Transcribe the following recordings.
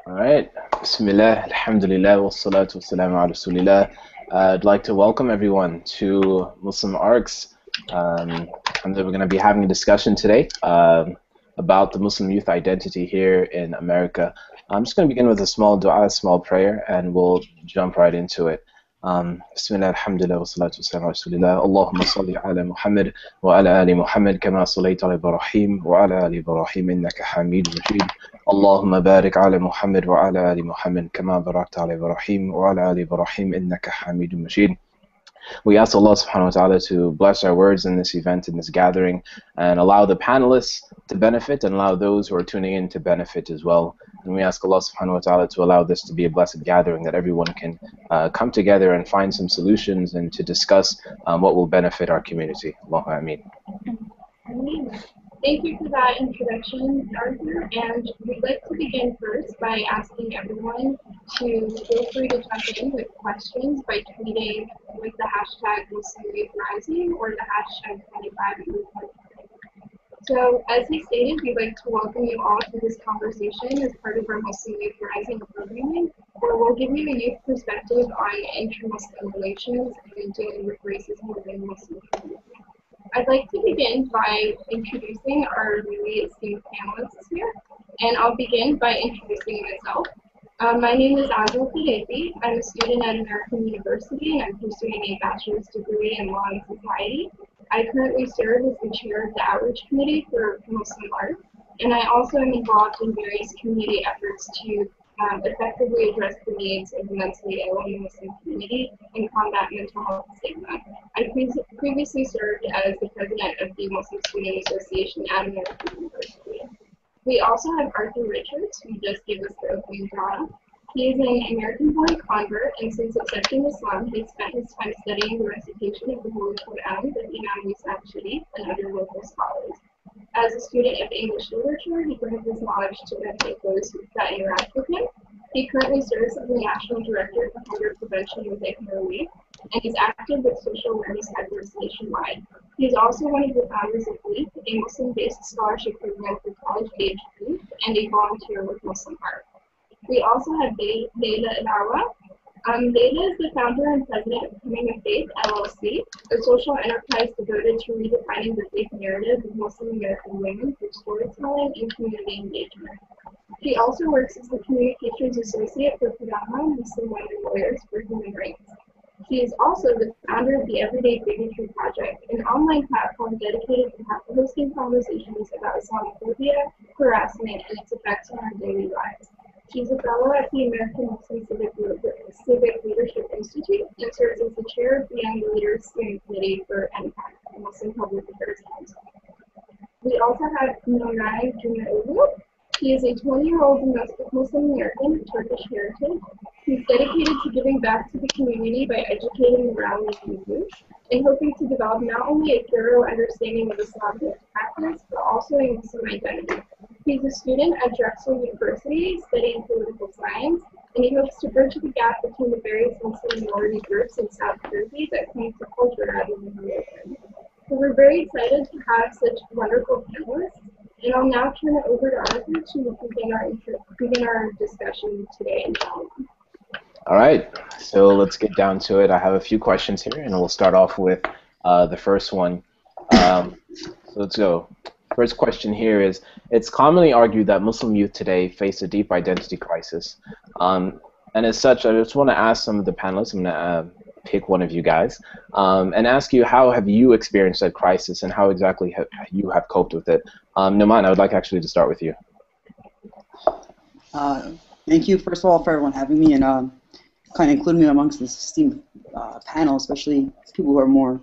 All right. Bismillah, alhamdulillah, wassalatu wassalamu ala rasulillah. I'd like to welcome everyone to MuslimARC's. We're going to be having a discussion today about the Muslim youth identity here in America. I'm just going to begin with a small dua, a small prayer, and we'll jump right into it. Bismillah, alhamdulillah, wassalatu wassalamu ala rasulillah. Allahumma salli ala Muhammad wa ala ali Muhammad kama sallaita ala Ibrahim wa ala ali Ibrahim innaka Hamidun Majid. اللهم بارك على محمد وعلى آل محمد كما باركت على إبراهيم وعلى آل إبراهيم إنك حميد مجيد. We ask Allah subhanahu wa ta'ala to bless our words in this event, in this gathering, and allow the panelists to benefit and allow those who are tuning in to benefit as well. And we ask Allah subhanahu wa ta'ala to allow this to be a blessed gathering, that everyone can come together and find some solutions and to discuss what will benefit our community. Allahu Ameen. Thank you for that introduction, Arthur, and we'd like to begin first by asking everyone to feel free to jump in with questions by tweeting with the hashtag MuslimARC or the hashtag 25. So, as he stated, we'd like to welcome you all to this conversation as part of our Muslim Youth Rising programming, where we'll give you a youth perspective on inter-Muslim relations and dealing with racism within the Muslim community. I'd like to begin by introducing our really esteemed panelists here, and I'll begin by introducing myself. My name is Azul Fidepi. I'm a student at American University, and I'm pursuing a bachelor's degree in law and society. I currently serve as the chair of the outreach committee for MuslimARC, and I also am involved in various community efforts to effectively address the needs of the mentally ill in the Muslim community and combat mental health stigma. I previously served as the president of the Muslim Student Association at American University. We also have Arthur Richards, who just gave us the opening dua. He is an American-born convert, and since accepting Islam, he spent his time studying the recitation of the Holy Quran with Imam Musa Sharif and other local scholars. As a student of English literature, he brings his knowledge to benefit those that interact with him. He currently serves as the National Director for Hunger Prevention with Relief, and he's active with social awareness efforts nationwide. He is also one of the founders of LEAP, a Muslim-based scholarship program for college-aged youth, and a volunteer with MuslimARC. We also have Leila Ilawa. Leila is the founder and president of Coming of Faith, LLC, a social enterprise devoted to redefining the faith narrative of Muslim American women through storytelling and community engagement. She also works as the Communications Associate for Padama Muslim Women Lawyers for Human Rights. She is also the founder of the Everyday Bigotry Project, an online platform dedicated to hosting conversations about Islamophobia, harassment, and its effects on our daily lives. She's a fellow at the American Muslim Civic Leadership Institute and serves as the chair of the Young Leaders Steering Committee for NPAC, the Muslim Public Affairs Council. We also have Nuray Junaoğlu. He is a 20-year-old domestic Muslim American of Turkish heritage. He's dedicated to giving back to the community by educating and rallying youth, and hoping to develop not only a thorough understanding of Islamic practice, but also a Muslim identity. He's a student at Drexel University studying political science, and he hopes to bridge the gap between the various Muslim minority groups in South Jersey that claim to culture rather than religion. So we're very excited to have such wonderful panelists, and I'll now turn it over to Arthur to begin our discussion today. All right, so let's get down to it. I have a few questions here, and we'll start off with the first one. So let's go. First question here is, it's commonly argued that Muslim youth today face a deep identity crisis. And as such, I just want to ask some of the panelists, I'm going to pick one of you guys, and ask you, how have you experienced that crisis and how exactly you have coped with it? Numan, I would like actually to start with you. Thank you, first of all, for everyone having me and kind of including me amongst this esteemed panel, especially people who are more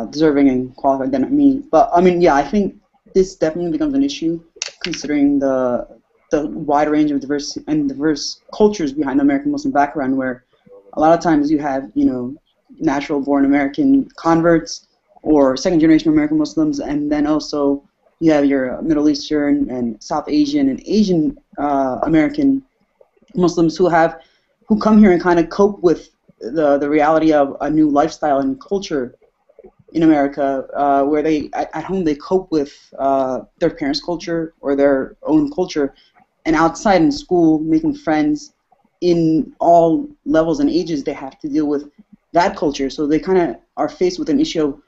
deserving and qualified than me. But I mean, yeah, I think this definitely becomes an issue considering the wide range of diverse cultures behind the American Muslim background, where a lot of times you have, you know, natural-born American converts or second-generation American Muslims, and then also you have your Middle Eastern and South Asian and Asian American Muslims who come here and kind of cope with the reality of a new lifestyle and culture in America, where at home they cope with their parents' culture or their own culture, and outside in school, making friends in all levels and ages, they have to deal with that culture. So they kind of are faced with an issue of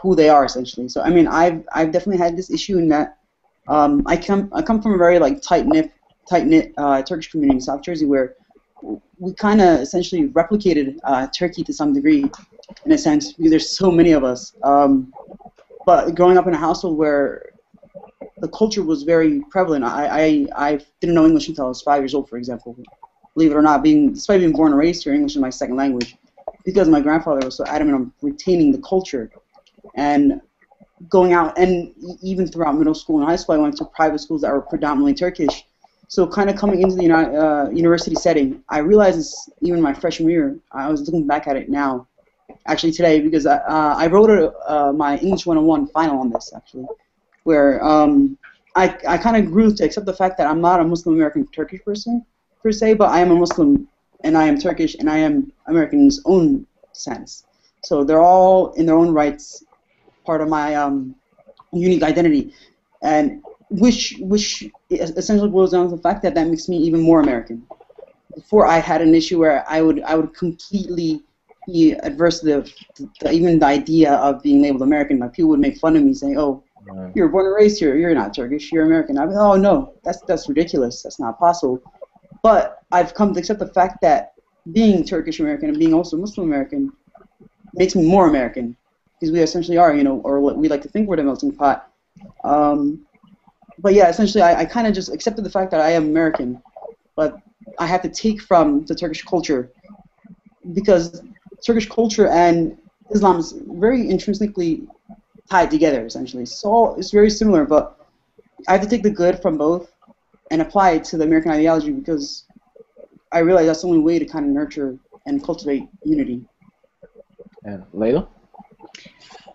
who they are essentially. So I mean, I've definitely had this issue in that I come from a very like tight knit Turkish community in South Jersey, where we kind of essentially replicated Turkey to some degree, in a sense, because there's so many of us. But growing up in a household where the culture was very prevalent, I didn't know English until I was 5 years old, for example. Believe it or not, despite being born and raised here, English is my second language, because my grandfather was so adamant on retaining the culture. And going out, and even throughout middle school and high school, I went to private schools that were predominantly Turkish. So kind of coming into the university setting, I realized this even my freshman year. I was looking back at it now, actually today, because I wrote my English 101 final on this, actually, where I kind of grew to accept the fact that I'm not a Muslim American Turkish person, per se, but I am a Muslim, and I am Turkish, and I am American in its own sense. So they're all, in their own rights, part of my unique identity, and which essentially boils down to the fact that makes me even more American. Before, I had an issue where I would completely be adverse to even the idea of being labeled American. Like, people would make fun of me, saying, "Oh, you're born and raised here. You're not Turkish. You're American." I'd be, "Oh no, that's ridiculous. That's not possible." But I've come to accept the fact that being Turkish American and being also Muslim American makes me more American, because we essentially are, or what we like to think we're the melting pot. But yeah, essentially, I kind of just accepted the fact that I am American, but I have to take from the Turkish culture, because Turkish culture and Islam is very intrinsically tied together, essentially. So it's very similar, but I have to take the good from both and apply it to the American ideology, because I realize that's the only way to kind of nurture and cultivate unity. And Layla?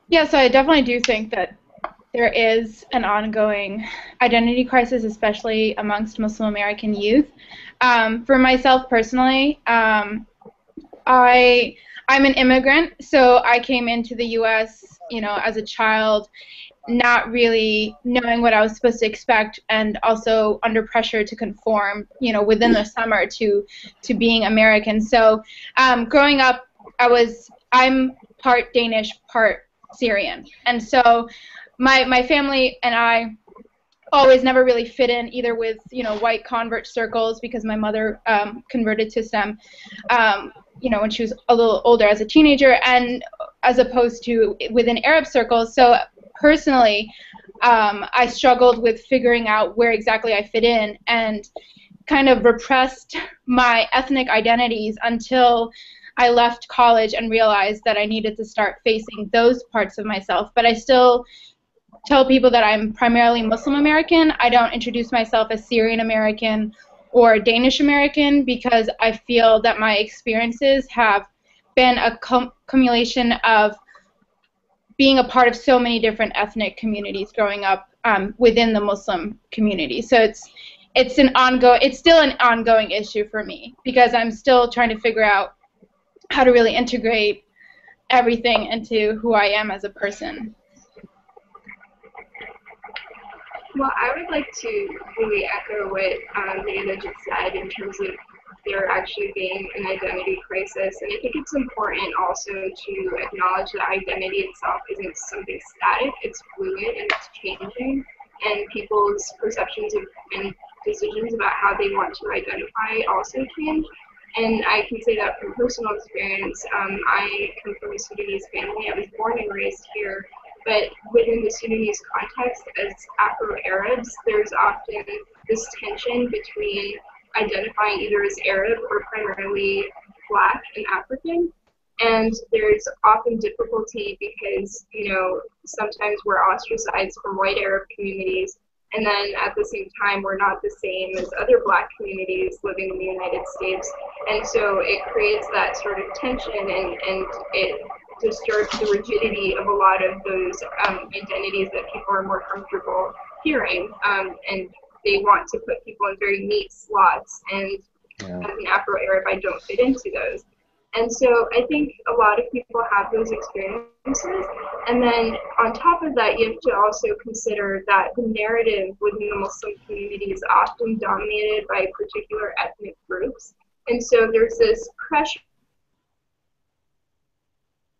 Yeah, so I definitely do think that there is an ongoing identity crisis, especially amongst Muslim American youth. For myself personally, I'm an immigrant, so I came into the U.S., as a child, not really knowing what I was supposed to expect, and also under pressure to conform, within the summer to being American. So growing up, I'm part Danish, part Syrian, and so my family and I always never really fit in either with white convert circles, because my mother converted to Islam when she was a little older as a teenager, and as opposed to within Arab circles. So personally, I struggled with figuring out where exactly I fit in, and kind of repressed my ethnic identities until I left college and realized that I needed to start facing those parts of myself. But I still tell people that I'm primarily Muslim American. I don't introduce myself as Syrian American or Danish American, because I feel that my experiences have been a accumulation of being a part of so many different ethnic communities growing up within the Muslim community. So it's still an ongoing issue for me, because I'm still trying to figure out how to really integrate everything into who I am as a person. Well, I would like to really echo what Leila just said in terms of there actually being an identity crisis. And I think it's important also to acknowledge that identity itself isn't something static, it's fluid and it's changing. And people's perceptions and decisions about how they want to identify also change. And I can say that from personal experience, I come from a Sudanese family. I was born and raised here. But within the Sudanese context, as Afro-Arabs, there's often this tension between identifying either as Arab or primarily Black and African. And there's often difficulty because, sometimes we're ostracized from white Arab communities, and then at the same time, we're not the same as other Black communities living in the United States. And so it creates that sort of tension, and it disturbs the rigidity of a lot of those identities that people are more comfortable hearing, and they want to put people in very neat slots, and as an Afro-Arab, I don't fit into those. And so I think a lot of people have those experiences. And then on top of that, you have to also consider that the narrative within the Muslim community is often dominated by particular ethnic groups. And so there's this pressure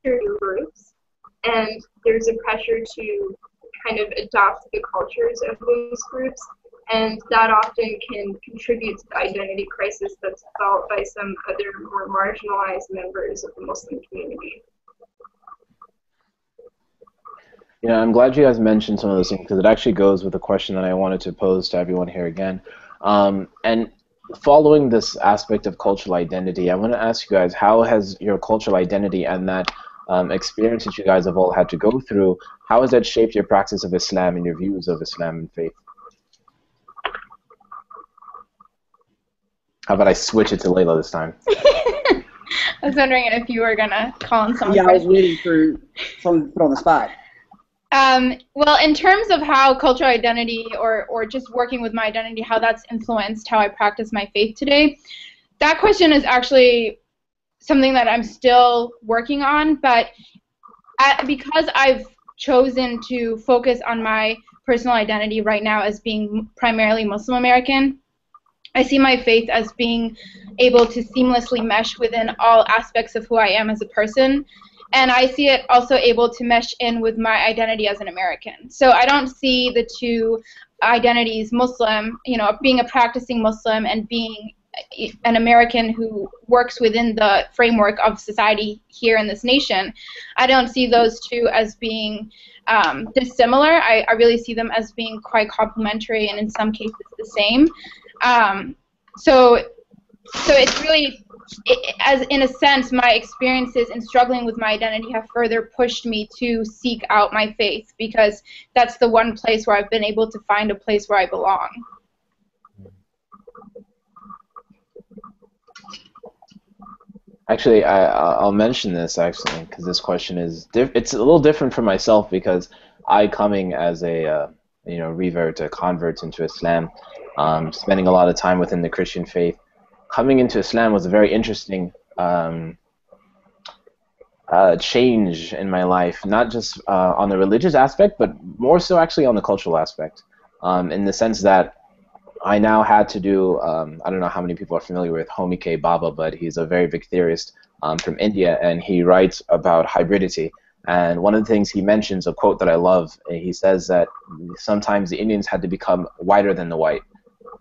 to groups, and there's a pressure to kind of adopt the cultures of those groups, and that often can contribute to the identity crisis that's felt by some other more marginalized members of the Muslim community. Yeah, I'm glad you guys mentioned some of those things because it actually goes with the question that I wanted to pose to everyone here again. And following this aspect of cultural identity, I want to ask you guys, how has your cultural identity and that experience that you guys have all had to go through, how has that shaped your practice of Islam and your views of Islam and faith? How about I switch it to Layla this time? I was wondering if you were going to call on someone. Yeah, I was waiting for someone to put on the spot. Well, in terms of how cultural identity or just working with my identity, how that's influenced how I practice my faith today, that question is actually something that I'm still working on, but because I've chosen to focus on my personal identity right now as being primarily Muslim American, I see my faith as being able to seamlessly mesh within all aspects of who I am as a person, and I see it also able to mesh in with my identity as an American. So I don't see the two identities, Muslim, you know, being a practicing Muslim and being an American who works within the framework of society here in this nation. I don't see those two as being dissimilar. I really see them as being quite complementary and in some cases the same. So it's really, as in a sense, my experiences in struggling with my identity have further pushed me to seek out my faith, because that's the one place where I've been able to find a place where I belong. Actually, I'll mention this actually because this question is it's a little different for myself, because I, coming as a revert, a convert into Islam, spending a lot of time within the Christian faith, coming into Islam was a very interesting change in my life, not just on the religious aspect, but more so actually on the cultural aspect, in the sense that I now had to do, I don't know how many people are familiar with Homi K. Bhabha, but he's a very big theorist from India, and he writes about hybridity. And one of the things he mentions, a quote that I love, he says that sometimes the Indians had to become whiter than the white.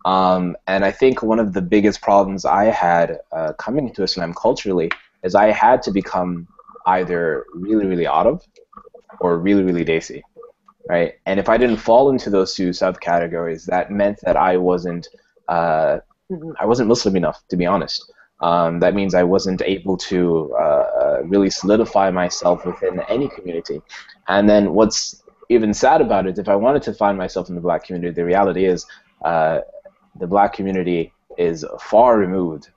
And I think one of the biggest problems I had coming into Islam culturally is I had to become either really, really Arab or really, really Desi. Right? And if I didn't fall into those two subcategories, that meant that I wasn't Muslim enough, to be honest. That means I wasn't able to really solidify myself within any community. And then what's even sad about it, if I wanted to find myself in the black community, the reality is the black community is far removed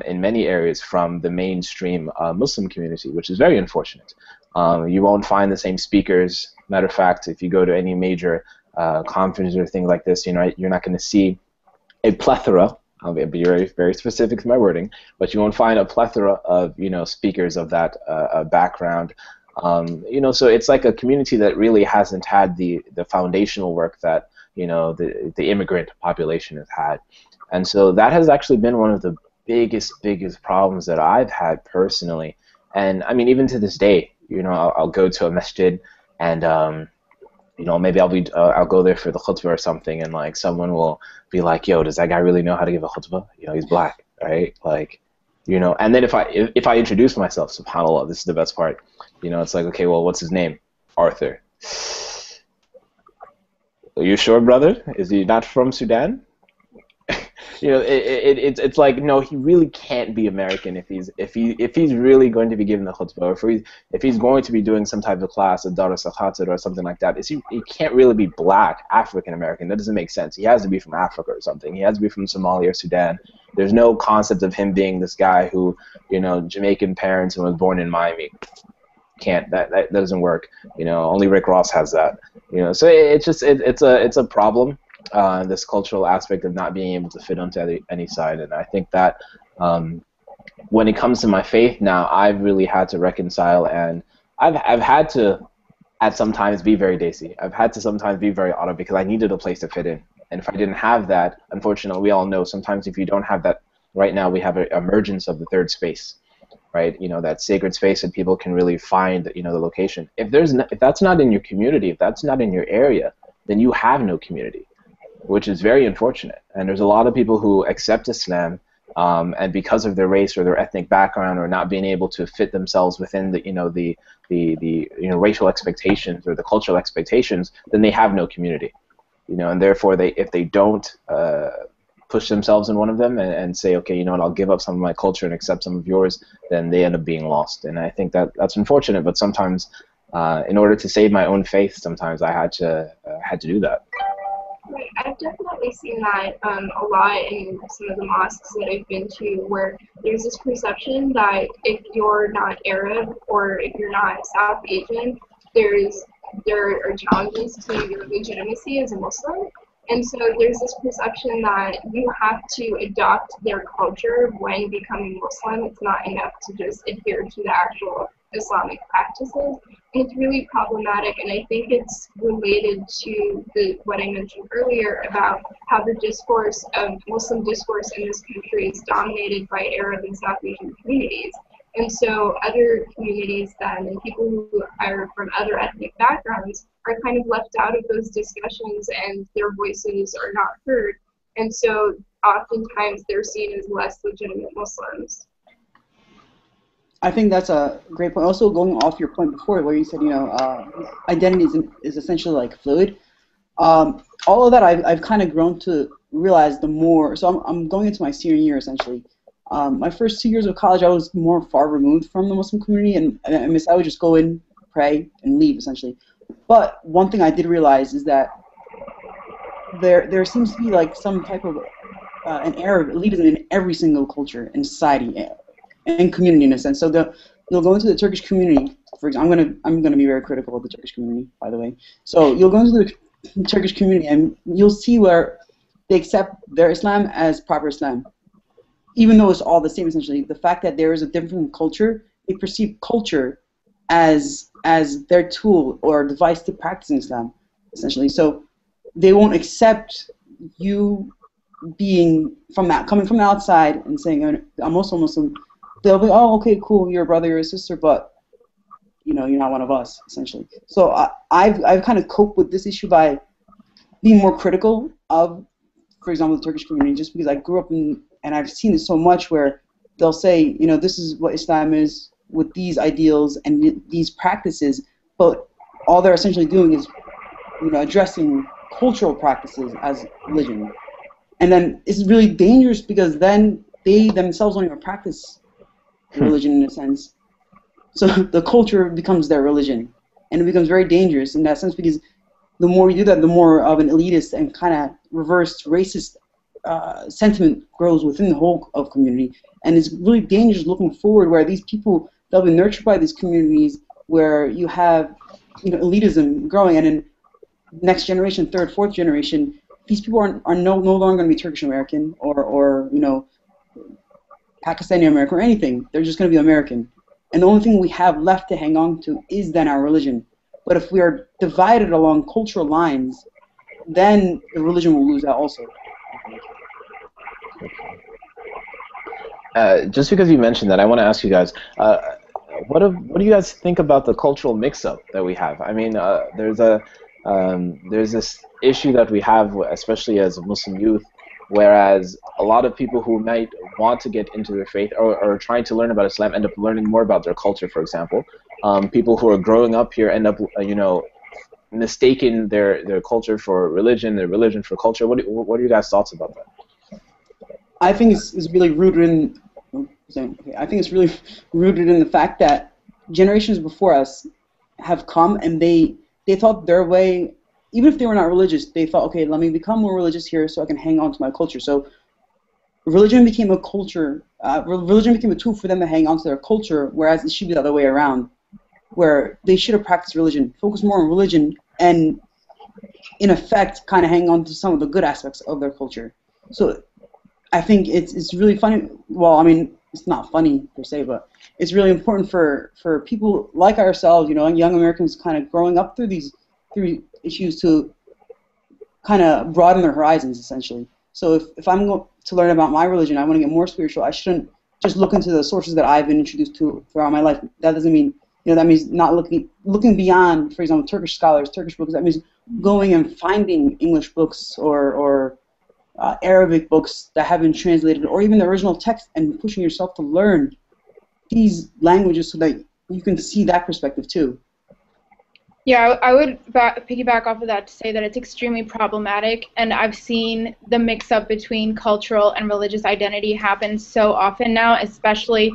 in many areas from the mainstream Muslim community, which is very unfortunate. You won't find the same speakers. Matter of fact, if you go to any major conference or thing like this, you're not going to see a plethora. I'll be very, very specific with my wording, but you won't find a plethora of speakers of that background. So it's like a community that really hasn't had the foundational work that the immigrant population has had, and so that has actually been one of the biggest problems that I've had personally. And I mean, even to this day, I'll go to a masjid, and maybe I'll go there for the khutbah or something, and like someone will be like, "Yo, does that guy really know how to give a khutbah? He's black, right?" Like, And then if I introduce myself, subhanallah, this is the best part. It's like, okay, well, what's his name? Arthur. Are you sure, brother? Is he not from Sudan? It's like, no, he really can't be American if he's really going to be giving the khutbah, or if he's going to be doing some type of class, a Darus al-Khatir or something like that. He can't really be black, African American. That doesn't make sense. He has to be from Africa or something. He has to be from Somalia or Sudan. There's no concept of him being this guy who, Jamaican parents and was born in Miami. Can't, that doesn't work. Only Rick Ross has that. So it's a problem. This cultural aspect of not being able to fit onto any side, and I think that when it comes to my faith now, I've really had to reconcile, and I've had to at sometimes be very Desi. I've had to sometimes be very Otto because I needed a place to fit in. And if I didn't have that, unfortunately, we all know sometimes if you don't have that, right now we have an emergence of the third space, right? You know, that sacred space that people can really find, you know, the location. If that's not in your community, if that's not in your area, then you have no community, which is very unfortunate. And there's a lot of people who accept Islam, and because of their race or their ethnic background or not being able to fit themselves within the racial expectations or the cultural expectations, then they have no community, you know, and therefore if they don't push themselves in one of them and say, okay, you know what, I'll give up some of my culture and accept some of yours, then they end up being lost. And I think that's unfortunate, but sometimes in order to save my own faith, sometimes I had to do that. Right, I've definitely seen that a lot in some of the mosques that I've been to, where there's this perception that if you're not Arab or if you're not South Asian, there are challenges to your legitimacy as a Muslim. And so there's this perception that you have to adopt their culture when becoming Muslim. It's not enough to just adhere to the actual Islamic practices. And it's really problematic, and I think it's related to what I mentioned earlier about how the discourse of Muslim discourse in this country is dominated by Arab and South Asian communities. And so other communities then, and people who are from other ethnic backgrounds, are kind of left out of those discussions and their voices are not heard. And so oftentimes they're seen as less legitimate Muslims. I think that's a great point. Also, going off your point before, where you said, you know, identity is essentially like fluid. All of that I've kind of grown to realize the more. So I'm going into my senior year essentially. My first 2 years of college, I was more far removed from the Muslim community, and I would just go in, pray, and leave essentially. But one thing I did realize is that there seems to be like some type of an air of elitism in every single culture and society and community in a sense. So you'll go into the Turkish community. For example, I'm gonna be very critical of the Turkish community, by the way. So you'll go into the Turkish community and you'll see where they accept their Islam as proper Islam, even though it's all the same essentially. The fact that there is a different culture, they perceive culture as their tool or device to practicing Islam, essentially. So they won't accept you being coming from the outside and saying, I'm also Muslim. They'll be, oh, okay, cool, you're a brother, you're a sister, but you know, you're not one of us, essentially. So I've kind of coped with this issue by being more critical of, for example, the Turkish community, just because I grew up in, and I've seen it so much where they'll say, you know, this is what Islam is with these ideals and these practices, but all they're essentially doing is, you know, addressing cultural practices as religion. And then it's really dangerous because then they themselves don't even practice religion in a sense. So the culture becomes their religion, and it becomes very dangerous in that sense because the more you do that, the more of an elitist and kind of reversed racist sentiment grows within the whole of community. And it's really dangerous looking forward where these people, they'll be nurtured by these communities where you have, you know, elitism growing, and in next generation, third, fourth generation, these people are no longer going to be Turkish American or you know, Pakistani American or anything. They're just going to be American. And the only thing we have left to hang on to is then our religion. But if we are divided along cultural lines, then the religion will lose out also. Just because you mentioned that, I want to ask you guys, what do you guys think about the cultural mix-up that we have? I mean, there's this issue that we have, especially as a Muslim youth, whereas a lot of people who might want to get into their faith or are trying to learn about Islam end up learning more about their culture, for example. People who are growing up here end up, you know, mistaking their culture for religion, their religion for culture. What are your guys' thoughts about that? I think it's really rooted in. I think it's really rooted in the fact that generations before us have come and they thought their way, even if they were not religious, they thought, okay, let me become more religious here so I can hang on to my culture. So religion became a culture. Religion became a tool for them to hang on to their culture, whereas it should be the other way around, where they should have practiced religion, focused more on religion, and in effect, kind of hang on to some of the good aspects of their culture. So I think it's really funny. Well, I mean, it's not funny per se, but it's really important for people like ourselves, you know, young Americans, kind of growing up through these issues to kind of broaden their horizons, essentially. So if I'm going to learn about my religion, I want to get more spiritual, I shouldn't just look into the sources that I've been introduced to throughout my life. That doesn't mean, you know, that means not looking beyond, for example, Turkish scholars, Turkish books. That means going and finding English books or Arabic books that have been translated, or even the original text, and pushing yourself to learn these languages so that you can see that perspective too. Yeah, I would piggyback off of that to say that it's extremely problematic, and I've seen the mix-up between cultural and religious identity happen so often now, especially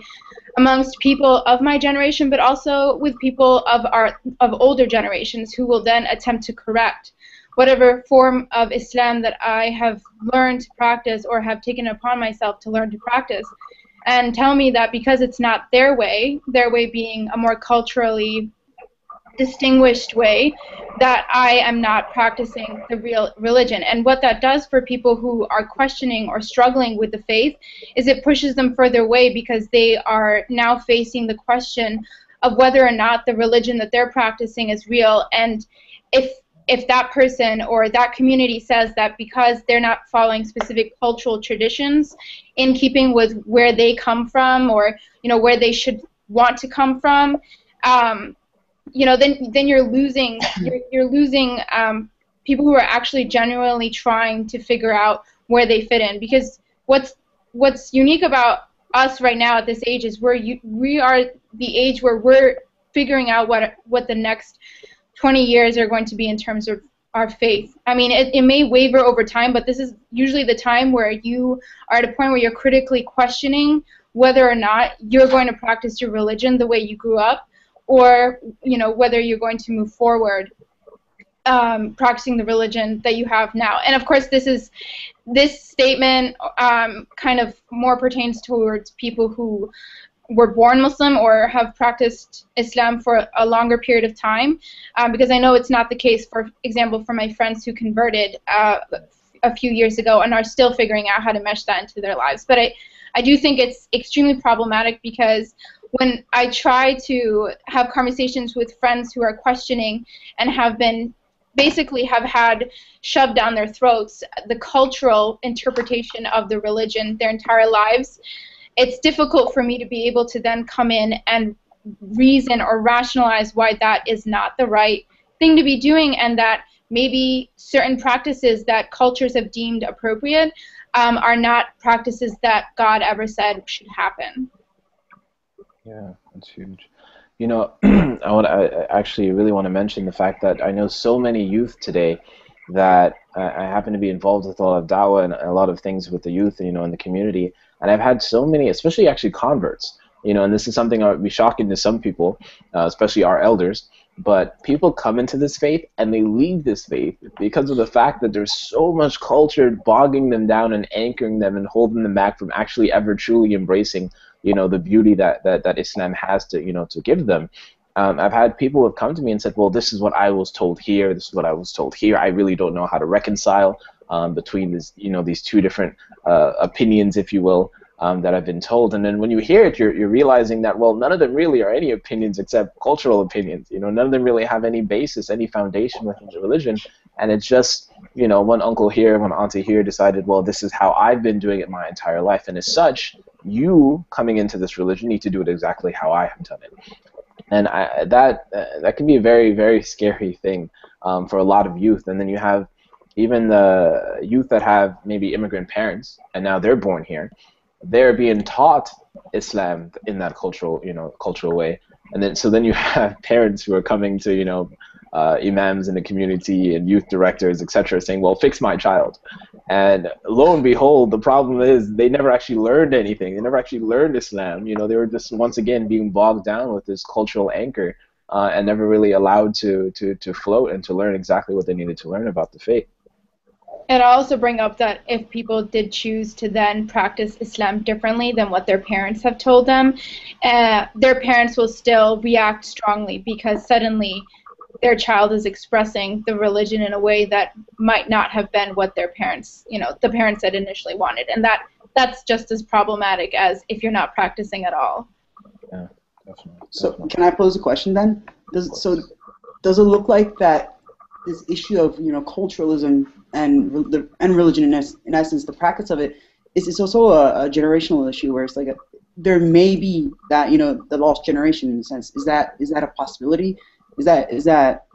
amongst people of my generation, but also with people of older generations who will then attempt to correct whatever form of Islam that I have learned to practice or have taken upon myself to learn to practice, and tell me that because it's not their way being a more culturally distinguished way, that I am not practicing the real religion. And what that does for people who are questioning or struggling with the faith is it pushes them further away, because they are now facing the question of whether or not the religion that they're practicing is real. And if that person or that community says that because they're not following specific cultural traditions in keeping with where they come from, or, you know, where they should want to come from, you know, then you're losing people who are actually genuinely trying to figure out where they fit in. Because what's unique about us right now at this age is we are the age where we're figuring out what the next 20 years are going to be in terms of our faith. I mean, it may waver over time, but this is usually the time where you are at a point where you're critically questioning whether or not you're going to practice your religion the way you grew up, or, you know, whether you're going to move forward practicing the religion that you have now. And of course, this statement kind of more pertains towards people who were born Muslim or have practiced Islam for a longer period of time, because I know it's not the case, for example, for my friends who converted a few years ago and are still figuring out how to mesh that into their lives. But I do think it's extremely problematic, because when I try to have conversations with friends who are questioning and have had shoved down their throats the cultural interpretation of the religion their entire lives, it's difficult for me to be able to then come in and reason or rationalize why that is not the right thing to be doing, and that maybe certain practices that cultures have deemed appropriate are not practices that God ever said should happen. Yeah, that's huge. You know, I actually really want to mention the fact that I know so many youth today that I happen to be involved with a lot of da'wah and a lot of things with the youth, you know, in the community, and I've had so many, especially actually converts, you know, and this is something that would be shocking to some people, especially our elders, but people come into this faith and they leave this faith because of the fact that there's so much culture bogging them down and anchoring them and holding them back from actually ever truly embracing, you know, the beauty that Islam has to, you know, to give them. I've had people who have come to me and said, well, this is what I was told here, this is what I was told here. I really don't know how to reconcile between this, you know, these two different opinions, if you will, that I've been told. And then when you hear it, you're realizing that, well, none of them really are any opinions except cultural opinions. You know, none of them really have any basis, any foundation within the religion. And it's just, you know, one uncle here, one auntie here decided, well, this is how I've been doing it my entire life. And as such, you coming into this religion need to do it exactly how I have done it. And that can be a very, very scary thing for a lot of youth. And then you have even the youth that have maybe immigrant parents, and now they're born here. They're being taught Islam in that cultural way. And then so then you have parents who are coming to, you know, imams in the community and youth directors, etc., saying, well, fix my child. And lo and behold, the problem is they never actually learned anything. They never actually learned Islam. You know, they were just once again being bogged down with this cultural anchor and never really allowed to float and to learn exactly what they needed to learn about the faith. And I also bring up that if people did choose to then practice Islam differently than what their parents have told them, their parents will still react strongly because suddenly their child is expressing the religion in a way that might not have been what their parents, you know, the parents had initially wanted. And that that's just as problematic as if you're not practicing at all. Yeah, definitely. So can I pose a question then? Does it look like that this issue of culturalism and religion in essence, the practice of it is also a generational issue where it's like there may be that the lost generation in a sense. Is that a possibility? Is that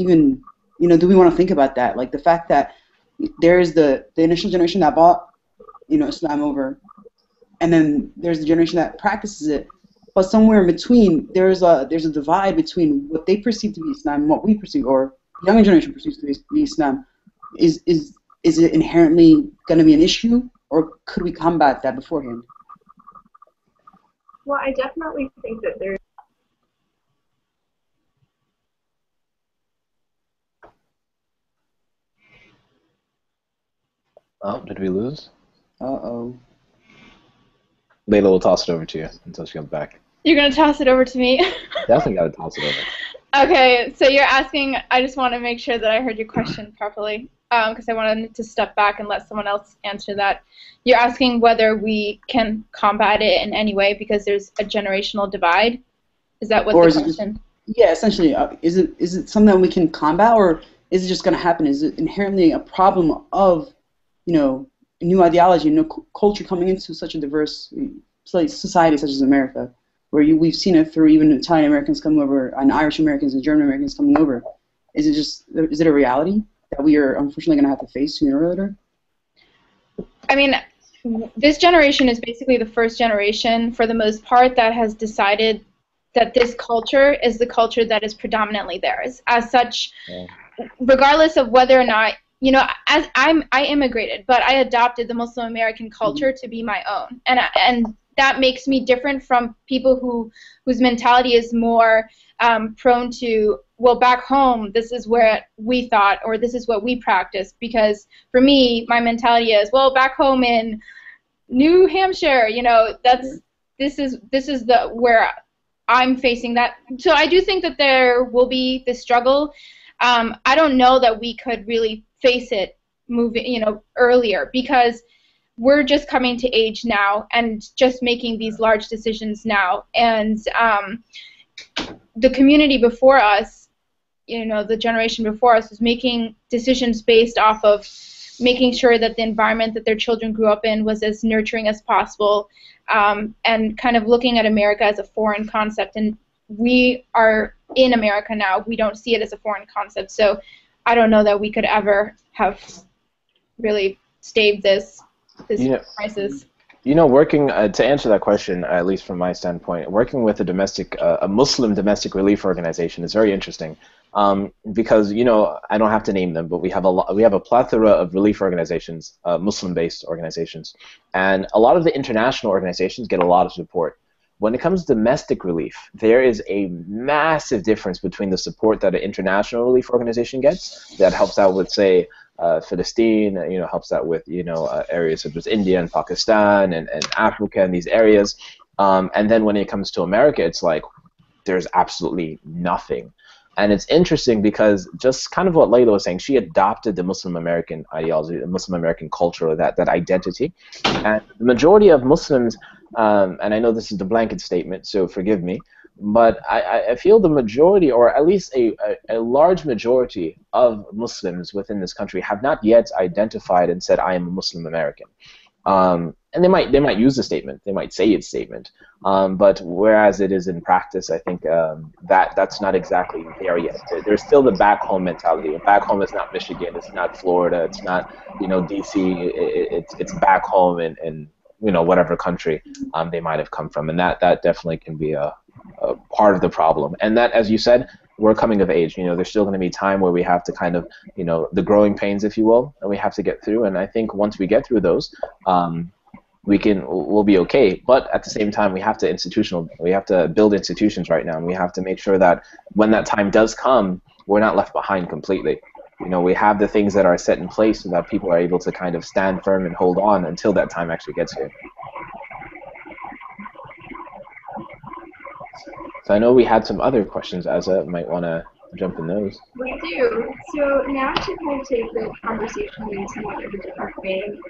even do we want to think about that? Like the fact that there is the initial generation that bought Islam over, and then there's the generation that practices it. But somewhere in between, there's a divide between what they perceive to be Islam and what we perceive, or the younger generation perceives to be Islam. Is it inherently going to be an issue, or could we combat that beforehand? Well, I definitely think that there's Oh, did we lose? Uh-oh. Layla will toss it over to you until she comes back. You're going to toss it over to me? Definitely got to toss it over. Okay, so you're asking, I just want to make sure that I heard your question properly, because I wanted to step back and let someone else answer that. You're asking whether we can combat it in any way because there's a generational divide? Is that what the question? Yeah, essentially. Is it something that we can combat, or is it just going to happen? Is it inherently a problem of, new ideology, culture coming into such a diverse society such as America, where we've seen it through even Italian Americans coming over, and Irish Americans and German Americans coming over. Is it a reality that we are unfortunately going to have to face sooner or later? I mean, this generation is basically the first generation, for the most part, that has decided that this culture is the culture that is predominantly theirs. As such, regardless of whether or not, as I immigrated, but I adopted the Muslim American culture to be my own, and that makes me different from people whose mentality is more prone to, well, back home, this is where we thought, or this is what we practice. Because for me, my mentality is, well, back home in New Hampshire, this is where I'm facing that. So I do think that there will be this struggle. I don't know that we could really face it earlier, because we're just coming to age now and just making these large decisions now. And the community before us, the generation before us, was making decisions based off of making sure that the environment that their children grew up in was as nurturing as possible, and kind of looking at America as a foreign concept. And we are in America now. We don't see it as a foreign concept. So I don't know that we could ever have really staved this crisis. Working to answer that question, at least from my standpoint, working with a Muslim domestic relief organization is very interesting, because I don't have to name them, but we have a plethora of relief organizations, Muslim-based organizations, and a lot of the international organizations get a lot of support. When it comes to domestic relief, there is a massive difference between the support that an international relief organization gets that helps out with, say, Palestine, helps out with, areas such as India and Pakistan and Africa and these areas. And then when it comes to America, it's like there's absolutely nothing. And it's interesting because just kind of what Layla was saying, she adopted the Muslim American ideology, the Muslim American culture, that identity. And the majority of Muslims, and I know this is the blanket statement, so forgive me, but I feel the majority, or at least a large majority of Muslims within this country have not yet identified and said, I am a Muslim American. And they might use the statement, they might say it's statement, but whereas it is in practice, I think that's not exactly there yet. There's still the back home mentality. Back home is not Michigan, it's not Florida, it's not DC, it's back home in whatever country they might have come from, and that definitely can be a part of the problem. And that, as you said, we're coming of age. There's still going to be time where we have to kind of, the growing pains, if you will, and we have to get through. And I think once we get through those, we'll be okay. But at the same time, we have to build institutions right now, and we have to make sure that when that time does come, we're not left behind completely. We have the things that are set in place so that people are able to kind of stand firm and hold on until that time actually gets here. So I know we had some other questions. Azza might want to jump in those. We do. So now to kind of take the conversation in somewhat of a different vein,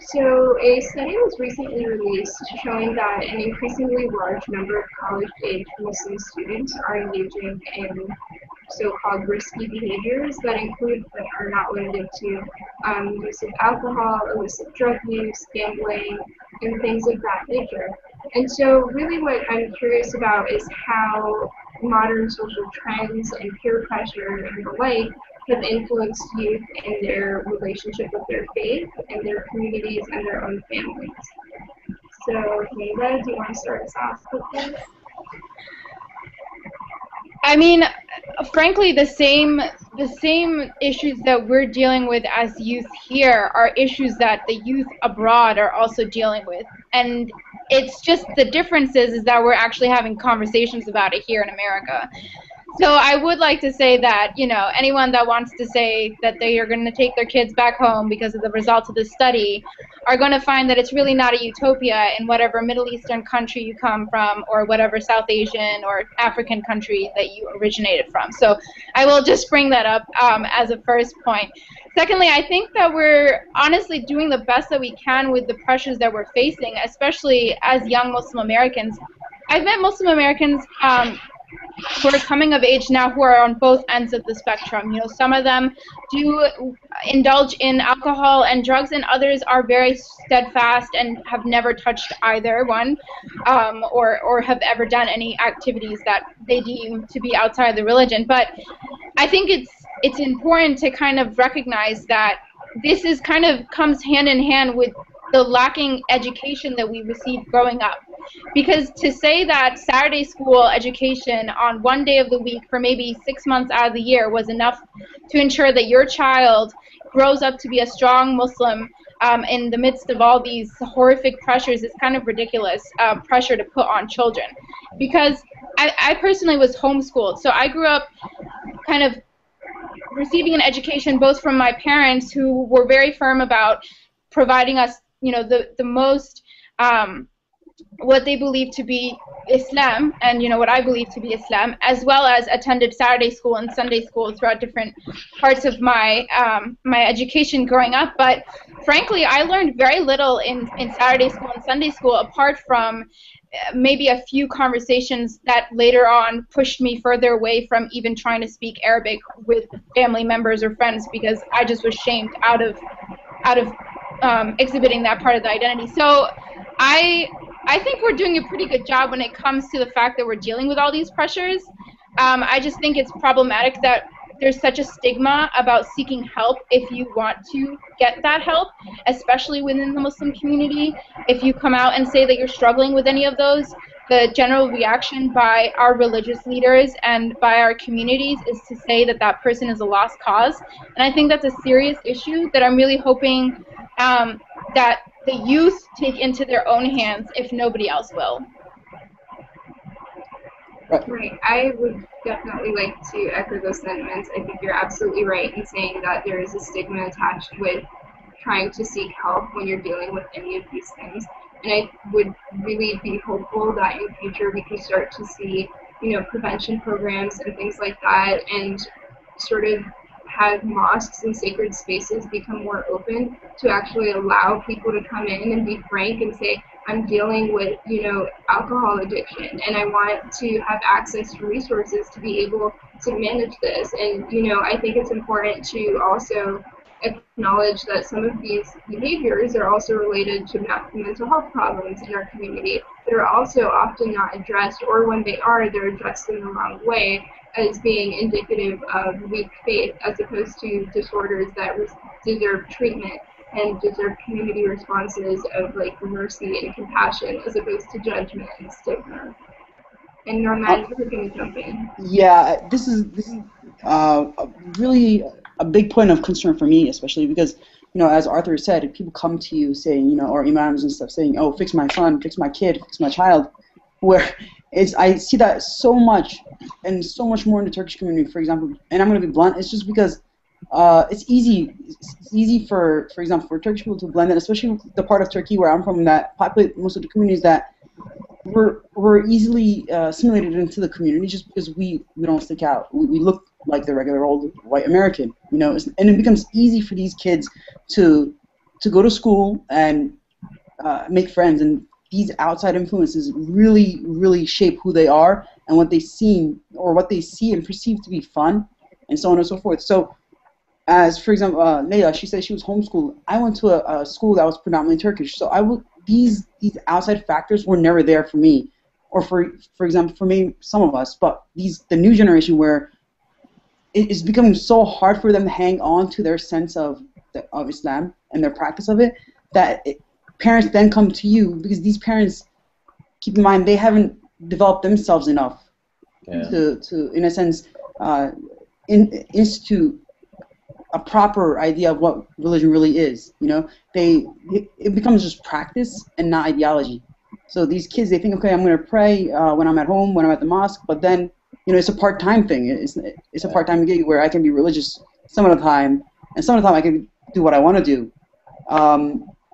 So a study was recently released showing that an increasingly large number of college-age Muslim students are engaging in so-called risky behaviors that include but are not limited to use of alcohol, illicit drug use, gambling, and things of that nature. And so really what I'm curious about is how modern social trends and peer pressure and the like have influenced youth in their relationship with their faith and their communities and their own families. So, Linda, do you want to start us off with this? I mean, frankly, the same issues that we're dealing with as youth here are issues that the youth abroad are also dealing with. And it's just the difference is that we're actually having conversations about it here in America. So I would like to say that, you know, anyone that wants to say that they are going to take their kids back home because of the results of this study are going to find that it's really not a utopia in whatever Middle Eastern country you come from or whatever South Asian or African country that you originated from. So I will just bring that up as a first point. Secondly, I think that we're honestly doing the best that we can with the pressures that we're facing, especially as young Muslim Americans. I've met Muslim Americans who are coming of age now who are on both ends of the spectrum. You know, some of them do indulge in alcohol and drugs, and others are very steadfast and have never touched either one, or have ever done any activities that they deem to be outside the religion. But I think it's important to kind of recognize that this is kind of comes hand in hand with the lacking education that we received growing up. Because to say that Saturday school education on one day of the week for maybe 6 months out of the year was enough to ensure that your child grows up to be a strong Muslim in the midst of all these horrific pressures is kind of ridiculous pressure to put on children. Because I personally was homeschooled, so I grew up kind of receiving an education both from my parents who were very firm about providing us, you know, the most what they believe to be Islam, and you know what I believe to be Islam, as well as attended Saturday school and Sunday school throughout different parts of my my education growing up. But frankly, I learned very little in Saturday school and Sunday school apart from maybe a few conversations that later on pushed me further away from even trying to speak Arabic with family members or friends because I just was shamed out of exhibiting that part of the identity. So I think we're doing a pretty good job when it comes to the fact that we're dealing with all these pressures. I just think it's problematic that there's such a stigma about seeking help if you want to get that help, especially within the Muslim community. If you come out and say that you're struggling with any of those, the general reaction by our religious leaders and by our communities is to say that that person is a lost cause. And I think that's a serious issue that I'm really hoping that the youth take into their own hands if nobody else will. Right. I would definitely like to echo those sentiments. I think you're absolutely right in saying that there is a stigma attached with trying to seek help when you're dealing with any of these things. And I would really be hopeful that in the future we can start to see, you know, prevention programs and things like that, and sort of have mosques and sacred spaces become more open to actually allow people to come in and be frank and say, I'm dealing with, you know, alcohol addiction, and I want to have access to resources to be able to manage this. And, you know, I think it's important to also acknowledge that some of these behaviors are also related to mental health problems in our community that are also often not addressed, or when they are, they're addressed in the wrong way as being indicative of weak faith as opposed to disorders that deserve treatment and deserve community responses of like mercy and compassion as opposed to judgment and stigma. And Norman, you're going to jump in. Yeah, this is really a big point of concern for me, especially because, you know, as Arthur said, if people come to you saying, you know, or imams and stuff saying, oh, fix my son, fix my kid, fix my child, where I see that so much and so much more in the Turkish community, for example, and I'm going to be blunt, it's just because it's easy for example, for Turkish people to blend in, especially the part of Turkey where I'm from that populate most of the communities that we're easily assimilated into the community just because we don't stick out. We look like the regular old white American, you know, and it becomes easy for these kids to to go to school and make friends, and these outside influences really, really shape who they are and what they see and perceive to be fun, and so on and so forth. So, as for example, Leila, she said she was homeschooled. I went to a school that was predominantly Turkish, so these outside factors were never there for me, or for example, for me, some of us. But the new generation, where it is becoming so hard for them to hang on to their sense of Islam and their practice of it, that parents then come to you, because these parents, keep in mind, they haven't developed themselves enough to in a sense, institute a proper idea of what religion really is. You know, it becomes just practice and not ideology. So these kids, they think, okay, I'm going to pray when I'm at home, when I'm at the mosque, but then, you know, it's a part-time thing. It's a part-time gig where I can be religious some of the time, and some of the time I can do what I want to do.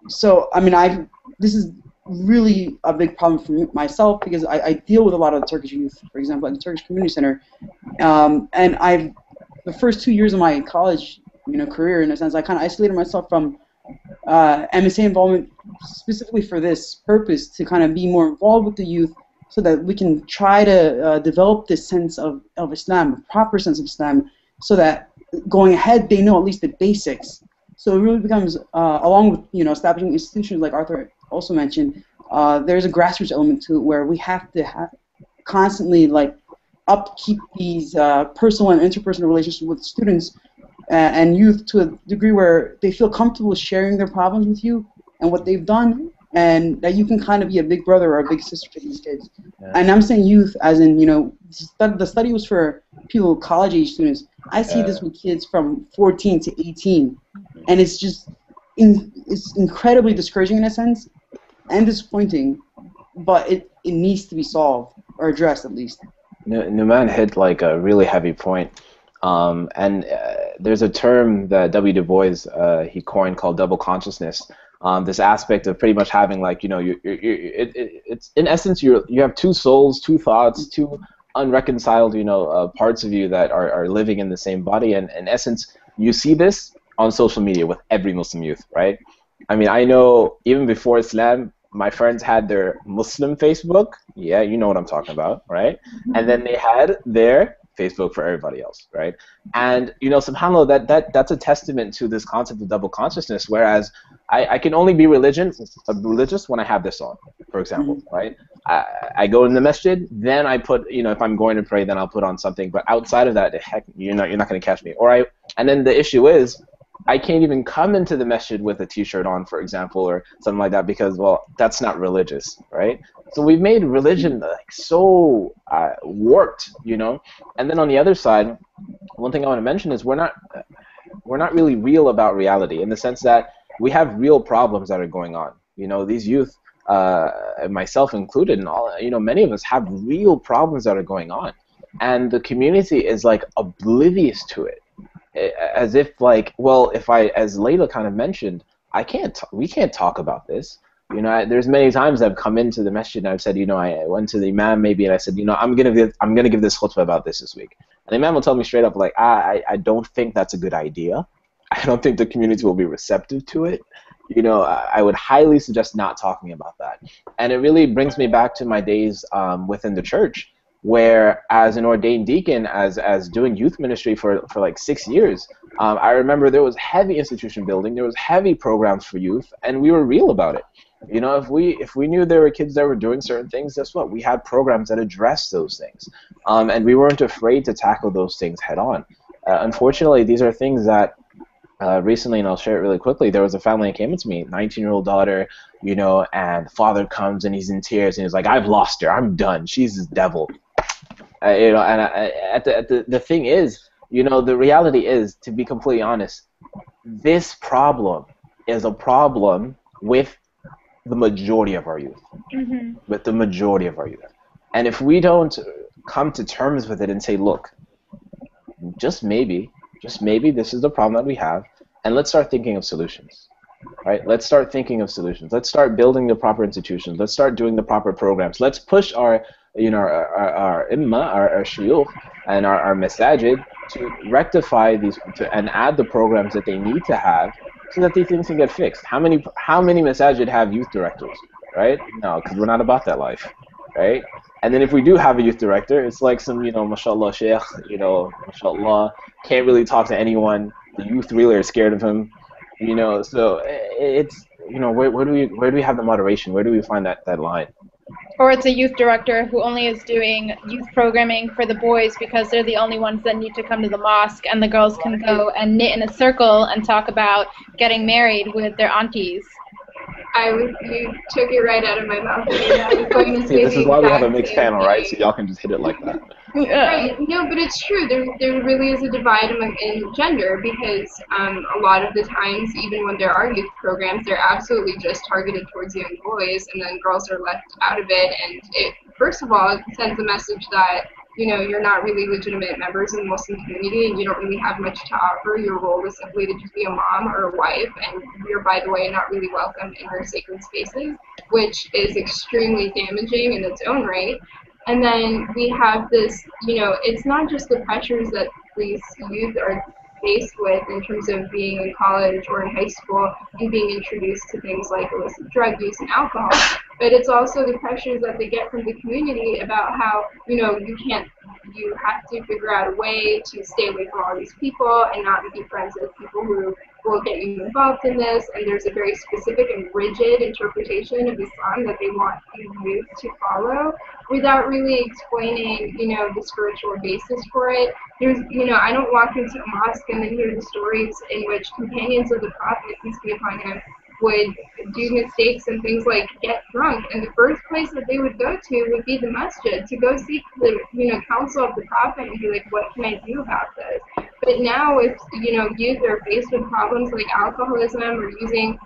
So, I mean, this is really a big problem for myself, because I deal with a lot of the Turkish youth, for example, at the Turkish Community Center, and the first 2 years of my college, you know, career, in a sense, I kind of isolated myself from MSA involvement specifically for this purpose, to kind of be more involved with the youth, so that we can try to develop this sense of Islam, a proper sense of Islam, so that going ahead they know at least the basics. So it really becomes, along with, you know, establishing institutions like Arthur also mentioned, there's a grassroots element to it, where we have to constantly upkeep these personal and interpersonal relationships with students and youth to a degree where they feel comfortable sharing their problems with you and what they've done, and that you can kind of be a big brother or a big sister to these kids. Yeah. And I'm saying youth as in, you know, the study was for people, college-age students. I see this with kids from 14 to 18, and it's just it's incredibly discouraging in a sense, and disappointing, but it needs to be solved, or addressed at least. Numan hit like a really heavy point. And there's a term that W. Du Bois he coined called double consciousness. This aspect of pretty much having, like, you know, it's in essence you have two souls, two thoughts, two unreconciled, you know, parts of you that are living in the same body. And in essence, you see this on social media with every Muslim youth, right? I mean, I know even before Islam, my friends had their Muslim Facebook. Yeah, you know what I'm talking about, right? And then they had their Facebook for everybody else, right? And, you know, subhanAllah, that's a testament to this concept of double consciousness, whereas I can only be religious when I have this on, for example, right? I go in the masjid, then I put, you know, if I'm going to pray, then I'll put on something, but outside of that, heck, you're not going to catch me. And then the issue is, I can't even come into the masjid with a t-shirt on, for example, or something like that, because, well, that's not religious, right? So we've made religion like so warped, you know. And then on the other side, one thing I want to mention is we're not really real about reality, in the sense that we have real problems that are going on. You know, these youth, myself included, and all, you know, many of us have real problems that are going on, and the community is like oblivious to it. As if, like, well, as Layla kind of mentioned, we can't talk about this. You know, there's many times I've come into the masjid and I've said, you know, I went to the imam maybe and I said, you know, I'm gonna give this khutbah about this week. And the imam will tell me straight up, like, I don't think that's a good idea. I don't think the community will be receptive to it. You know, I would highly suggest not talking about that. And it really brings me back to my days within the church, where as an ordained deacon, as doing youth ministry for like 6 years, I remember there was heavy institution building, there was heavy programs for youth, and we were real about it. You know, if we knew there were kids that were doing certain things, guess what? We had programs that addressed those things, and we weren't afraid to tackle those things head on. Unfortunately, these are things that recently, and I'll share it really quickly, there was a family that came into me, 19-year-old daughter, you know, and father comes and he's in tears and he's like, I've lost her, I'm done, she's the devil. You know, and the thing is, you know, the reality is, to be completely honest, this problem is a problem with the majority of our youth, with the majority of our youth. And if we don't come to terms with it and say, look, just maybe this is the problem that we have, and let's start thinking of solutions, right? Let's start thinking of solutions. Let's start building the proper institutions. Let's start doing the proper programs. Let's push our, you know, our imma, our shuyukh, and our masajid to rectify these and add the programs that they need to have so that these things can get fixed. How many masajid have youth directors, right? No, because we're not about that life, right? And then if we do have a youth director, it's like some, mashallah sheikh, mashallah, can't really talk to anyone. The youth really are scared of him, so it's, where do we have the moderation? Where do we find that line? Or it's a youth director who only is doing youth programming for the boys because they're the only ones that need to come to the mosque, and the girls can go and knit in a circle and talk about getting married with their aunties. You took it right out of my mouth. I was going to say this is why we have a mixed panel, right? So y'all can just hit it like that. Right. No, but it's true. There really is a divide in gender, because a lot of the times, even when there are youth programs, they're absolutely just targeted towards young boys, and then girls are left out of it. And it, first of all, it sends a message that, you're not really legitimate members in the Muslim community, and you don't really have much to offer. Your role is simply to just be a mom or a wife, and you're, by the way, not really welcome in our sacred spaces, which is extremely damaging in its own right. And then we have this, it's not just the pressures that these youth are faced with in terms of being in college or in high school and being introduced to things like illicit drug use and alcohol, but it's also the pressures that they get from the community about how, you have to figure out a way to stay away from all these people and not be friends with people who will get you involved in this, and there's a very specific and rigid interpretation of Islam that they want youth to follow without really explaining, the spiritual basis for it. There's, I don't walk into a mosque and then hear the stories in which companions of the Prophet, peace be upon him, would do mistakes and things like get drunk, and the first place that they would go to would be the masjid to go seek the counsel of the Prophet and be like, what can I do about this? But now if youth are faced with problems like alcoholism or using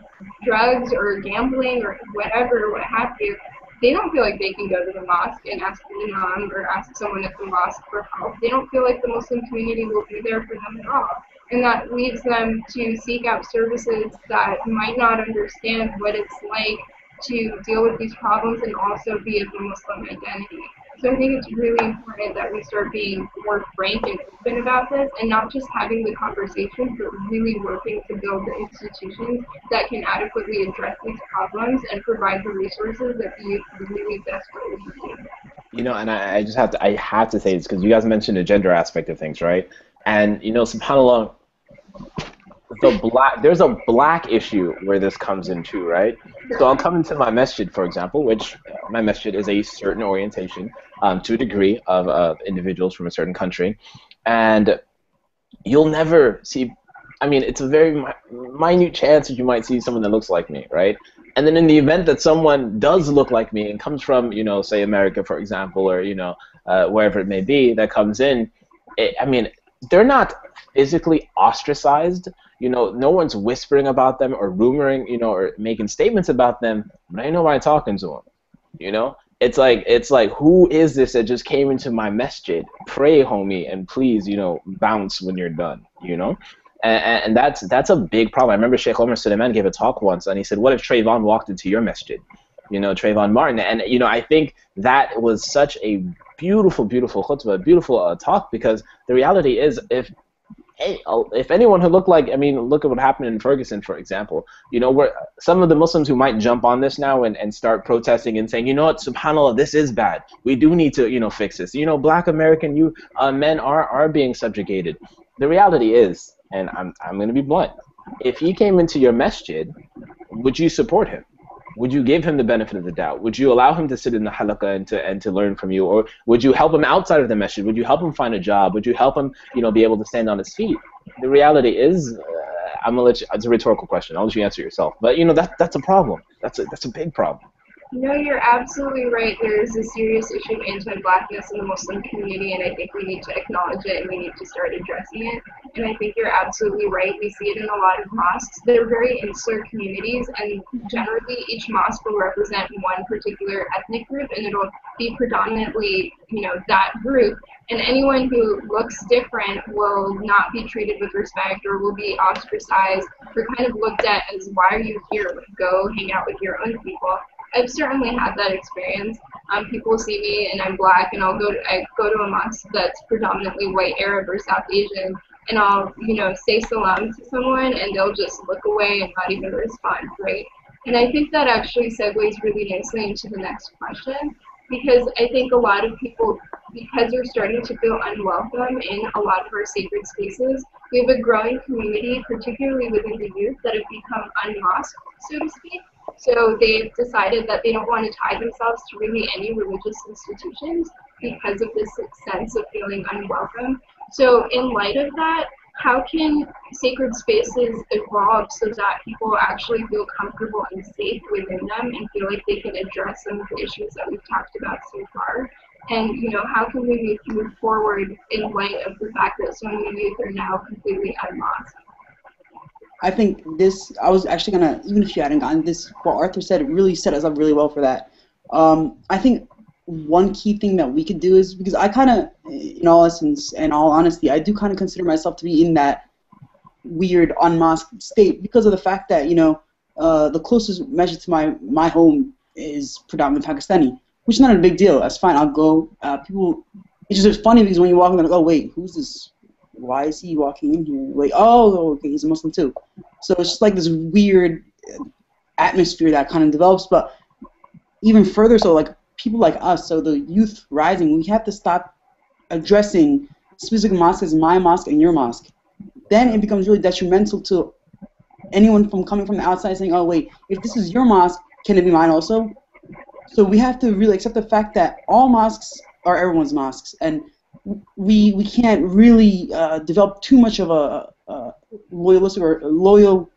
drugs or gambling or whatever, what have you, they don't feel like they can go to the mosque and ask the imam or ask someone at the mosque for help. They don't feel like the Muslim community will be there for them at all. And that leads them to seek out services that might not understand what it's like to deal with these problems and also be of the Muslim identity. So I think it's really important that we start being more frank and open about this, and not just having the conversations, but really working to build the institutions that can adequately address these problems and provide the resources that the youth really desperately need. And I just have to say this, because you guys mentioned the gender aspect of things, right? And subhanAllah, there's a black issue where this comes in too, right? So I'll come into my masjid, for example, which my masjid is a certain orientation to a degree of individuals from a certain country, and you'll never see, it's a very minute chance that you might see someone that looks like me, right? And then in the event that someone does look like me and comes from, say America, for example, or, wherever it may be, that comes in, they're not physically ostracized. No one's whispering about them or rumoring, or making statements about them, but ain't nobody talking to them, It's like, who is this that just came into my masjid? Pray, homie, and please, bounce when you're done, And that's a big problem. I remember Sheikh Omar Suleiman gave a talk once, and he said, what if Trayvon walked into your masjid? Trayvon Martin. And, I think that was such a beautiful, beautiful khutbah, beautiful talk, because the reality is, if anyone who looked like, look at what happened in Ferguson, for example. Where some of the Muslims who might jump on this now and start protesting and saying, what, subhanAllah, this is bad. We do need to, fix this. Black American men are being subjugated. The reality is, and I'm going to be blunt, if he came into your masjid, would you support him? Would you give him the benefit of the doubt? Would you allow him to sit in the halaqah and to learn from you? Or would you help him outside of the masjid? Would you help him find a job? Would you help him, be able to stand on his feet? The reality is, I'm gonna let you, it's a rhetorical question. I'll let you answer yourself. But that's a problem. That's a big problem. No, you're absolutely right. There is a serious issue of anti-blackness in the Muslim community, and I think we need to acknowledge it and we need to start addressing it. And I think you're absolutely right. We see it in a lot of mosques. They're very insular communities, and generally each mosque will represent one particular ethnic group, and it'll be predominantly, that group. And anyone who looks different will not be treated with respect or will be ostracized or kind of looked at as, why are you here? Go hang out with your own people. I've certainly had that experience. People see me and I'm black, and I go to a mosque that's predominantly white Arab or South Asian, and I'll, you know, say salam to someone and they'll just look away and not even respond, right? And I think that actually segues really nicely into the next question, because I think a lot of people, because we're starting to feel unwelcome in a lot of our sacred spaces, we have a growing community, particularly within the youth, that have become unmasked, so to speak. So they've decided that they don't want to tie themselves to really any religious institutions because of this sense of feeling unwelcome. So in light of that, how can sacred spaces evolve so that people actually feel comfortable and safe within them and feel like they can address some of the issues that we've talked about so far? And, you know, how can we move forward in light of the fact that so many youth are now completely unmasked? I think this, I was actually going to, even if you hadn't gotten this, what Arthur said, it really set us up really well for that. I think one key thing that we could do is, because I kind of, in all essence and all honesty, I do kind of consider myself to be in that weird unmasked state because of the fact that, you know, the closest measure to my home is predominantly Pakistani, which is not a big deal. That's fine. I'll go. People, it's just funny because when you walk in, they're like, oh, wait, who's this? Why is he walking in here? Like, oh, okay, he's a Muslim too. So it's just like this weird atmosphere that kind of develops. But even further so, like, people like us, so the youth rising, we have to stop addressing specific mosques as my mosque and your mosque. Then it becomes really detrimental to anyone from coming from the outside saying, oh, wait, if this is your mosque, can it be mine also? So we have to really accept the fact that all mosques are everyone's mosques, and we can't really develop too much of a loyalistic or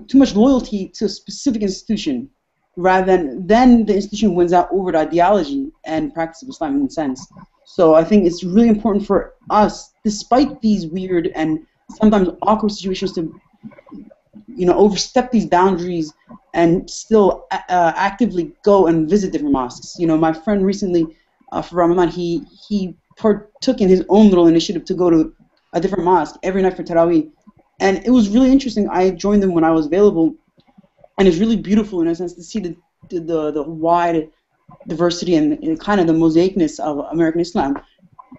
too much loyalty to a specific institution, rather than the institution wins out over the ideology and practice of Islam in a sense. So I think it's really important for us, despite these weird and sometimes awkward situations, to, you know, overstep these boundaries and still actively go and visit different mosques. You know, my friend recently for Ramadan, he partook in his own little initiative to go to a different mosque every night for Taraweeh, and it was really interesting. I joined them when I was available, and it's really beautiful in a sense to see the wide diversity and kind of the mosaicness of American Islam.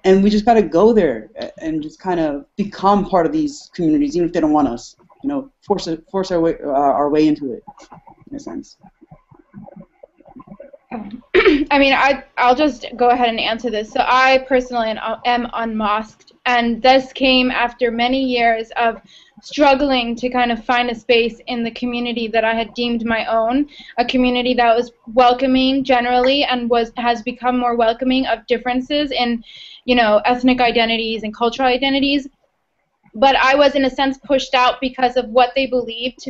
And we just got to go there and just kind of become part of these communities, even if they don't want us. You know, force our way into it, in a sense. I mean, I'll just go ahead and answer this. So I personally am unmasked, and this came after many years of struggling to kind of find a space in the community that I had deemed my own, a community that was welcoming generally and has become more welcoming of differences in, you know, ethnic identities and cultural identities. But I was, in a sense, pushed out because of what they believed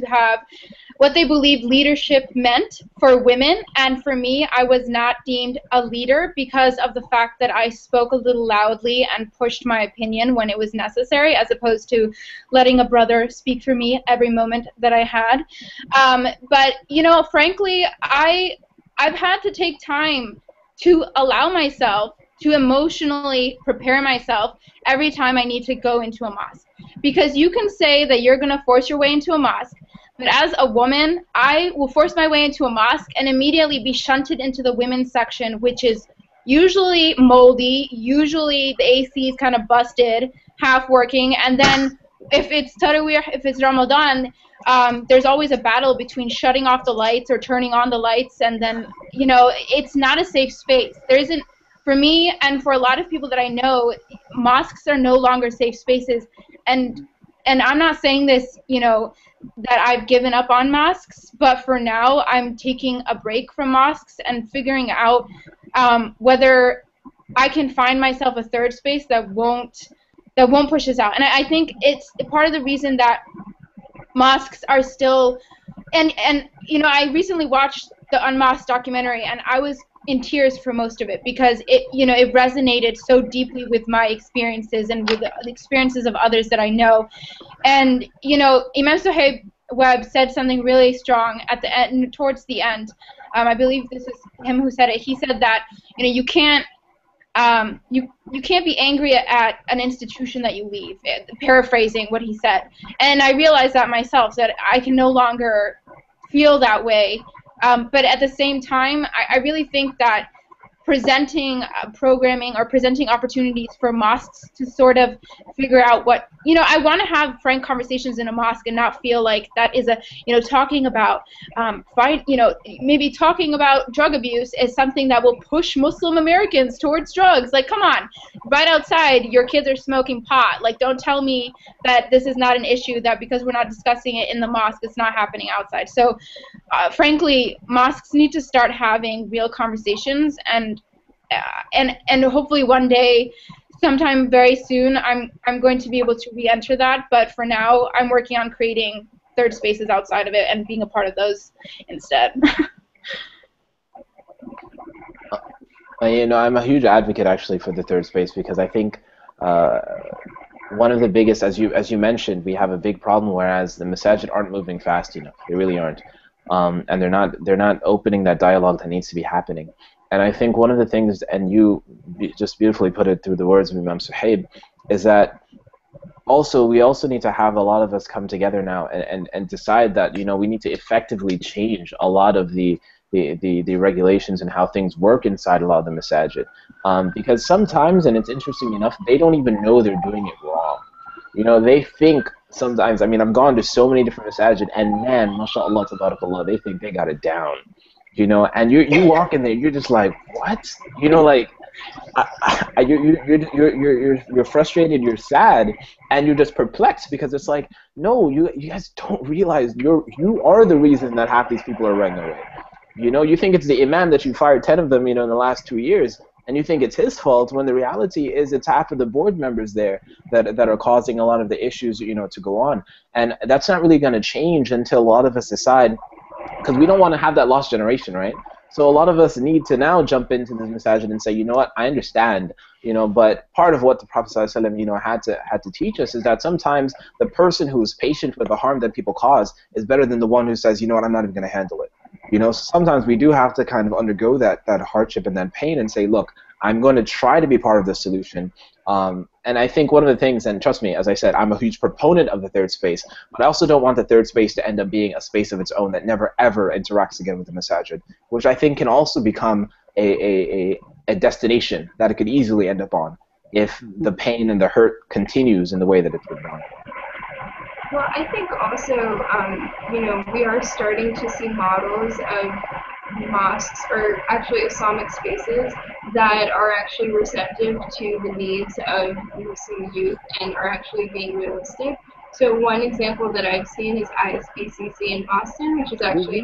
leadership meant for women. And for me, I was not deemed a leader because of the fact that I spoke a little loudly and pushed my opinion when it was necessary, as opposed to letting a brother speak for me every moment that I had. But, you know, frankly, I've had to take time to allow myself to emotionally prepare myself every time I need to go into a mosque. Because you can say that you're going to force your way into a mosque, but as a woman, I will force my way into a mosque and immediately be shunted into the women's section, which is usually moldy, usually the AC is kind of busted, half working, and then if it's Taraweeh, if it's Ramadan, there's always a battle between shutting off the lights or turning on the lights, and then, you know, it's not a safe space. There isn't, for me and for a lot of people that I know, mosques are no longer safe spaces. And I'm not saying this, you know, that I've given up on mosques, but for now I'm taking a break from mosques and figuring out whether I can find myself a third space that won't push us out. And I think it's part of the reason that mosques are still, and you know, I recently watched the Unmasked documentary, and I was in tears for most of it because it, you know, it resonated so deeply with my experiences and with the experiences of others that I know. And, you know, Imam Suhaib Webb said something really strong at the end, towards the end. I believe this is him who said it. He said that, you know, you can't be angry at an institution that you leave, paraphrasing what he said. And I realized that myself, that I can no longer feel that way. But at the same time, I really think that presenting programming or presenting opportunities for mosques to sort of figure out what, I want to have frank conversations in a mosque and not feel like that is talking about maybe talking about drug abuse is something that will push Muslim Americans towards drugs. Like, come on, right outside your kids are smoking pot. Like, don't tell me that this is not an issue, that because we're not discussing it in the mosque, it's not happening outside. So frankly, mosques need to start having real conversations, and hopefully one day, sometime very soon, I'm going to be able to re-enter that. But for now, I'm working on creating third spaces outside of it and being a part of those instead. I'm a huge advocate actually for the third space, because I think one of the biggest, as you mentioned, we have a big problem, whereas the masajid aren't moving fast enough. They really aren't. And they're not opening that dialogue that needs to be happening. And I think one of the things, and you just beautifully put it through the words of Imam Suhaib, is that we also need to have a lot of us come together now and decide that we need to effectively change a lot of the regulations and how things work inside a lot of the masajid. Because sometimes, and it's interesting enough, they don't even know they're doing it wrong. They think sometimes, I've gone to so many different masajid, and man, mashallah, tabarakallah, they think they got it down. And you walk in there, you're just like, what? Like, you're frustrated, you're sad, and you're just perplexed, because it's like, no, you guys don't realize you are the reason that half these people are running away. You think it's the imam that you fired 10 of them, in the last 2 years, and you think it's his fault, when the reality is it's half of the board members there that are causing a lot of the issues, to go on. And that's not really going to change until a lot of us decide, because we don't want to have that lost generation, right? So a lot of us need to now jump into this masajid and say, you know what, I understand, but part of what the Prophet ﷺ, had to teach us is that sometimes the person who is patient with the harm that people cause is better than the one who says, you know what, I'm not even going to handle it. Sometimes we do have to kind of undergo that hardship and that pain and say, look, I'm going to try to be part of the solution. And I think one of the things, and trust me, as I said, I'm a huge proponent of the third space, but I also don't want the third space to end up being a space of its own that never ever interacts again with the masajid, which I think can also become a destination that it could easily end up on if the pain and the hurt continues in the way that it's been done. Well, I think also, we are starting to see models of mosques, or actually Islamic spaces, that are actually receptive to the needs of Muslim youth and are actually being realistic. So one example that I've seen is ISBCC in Boston, which is actually a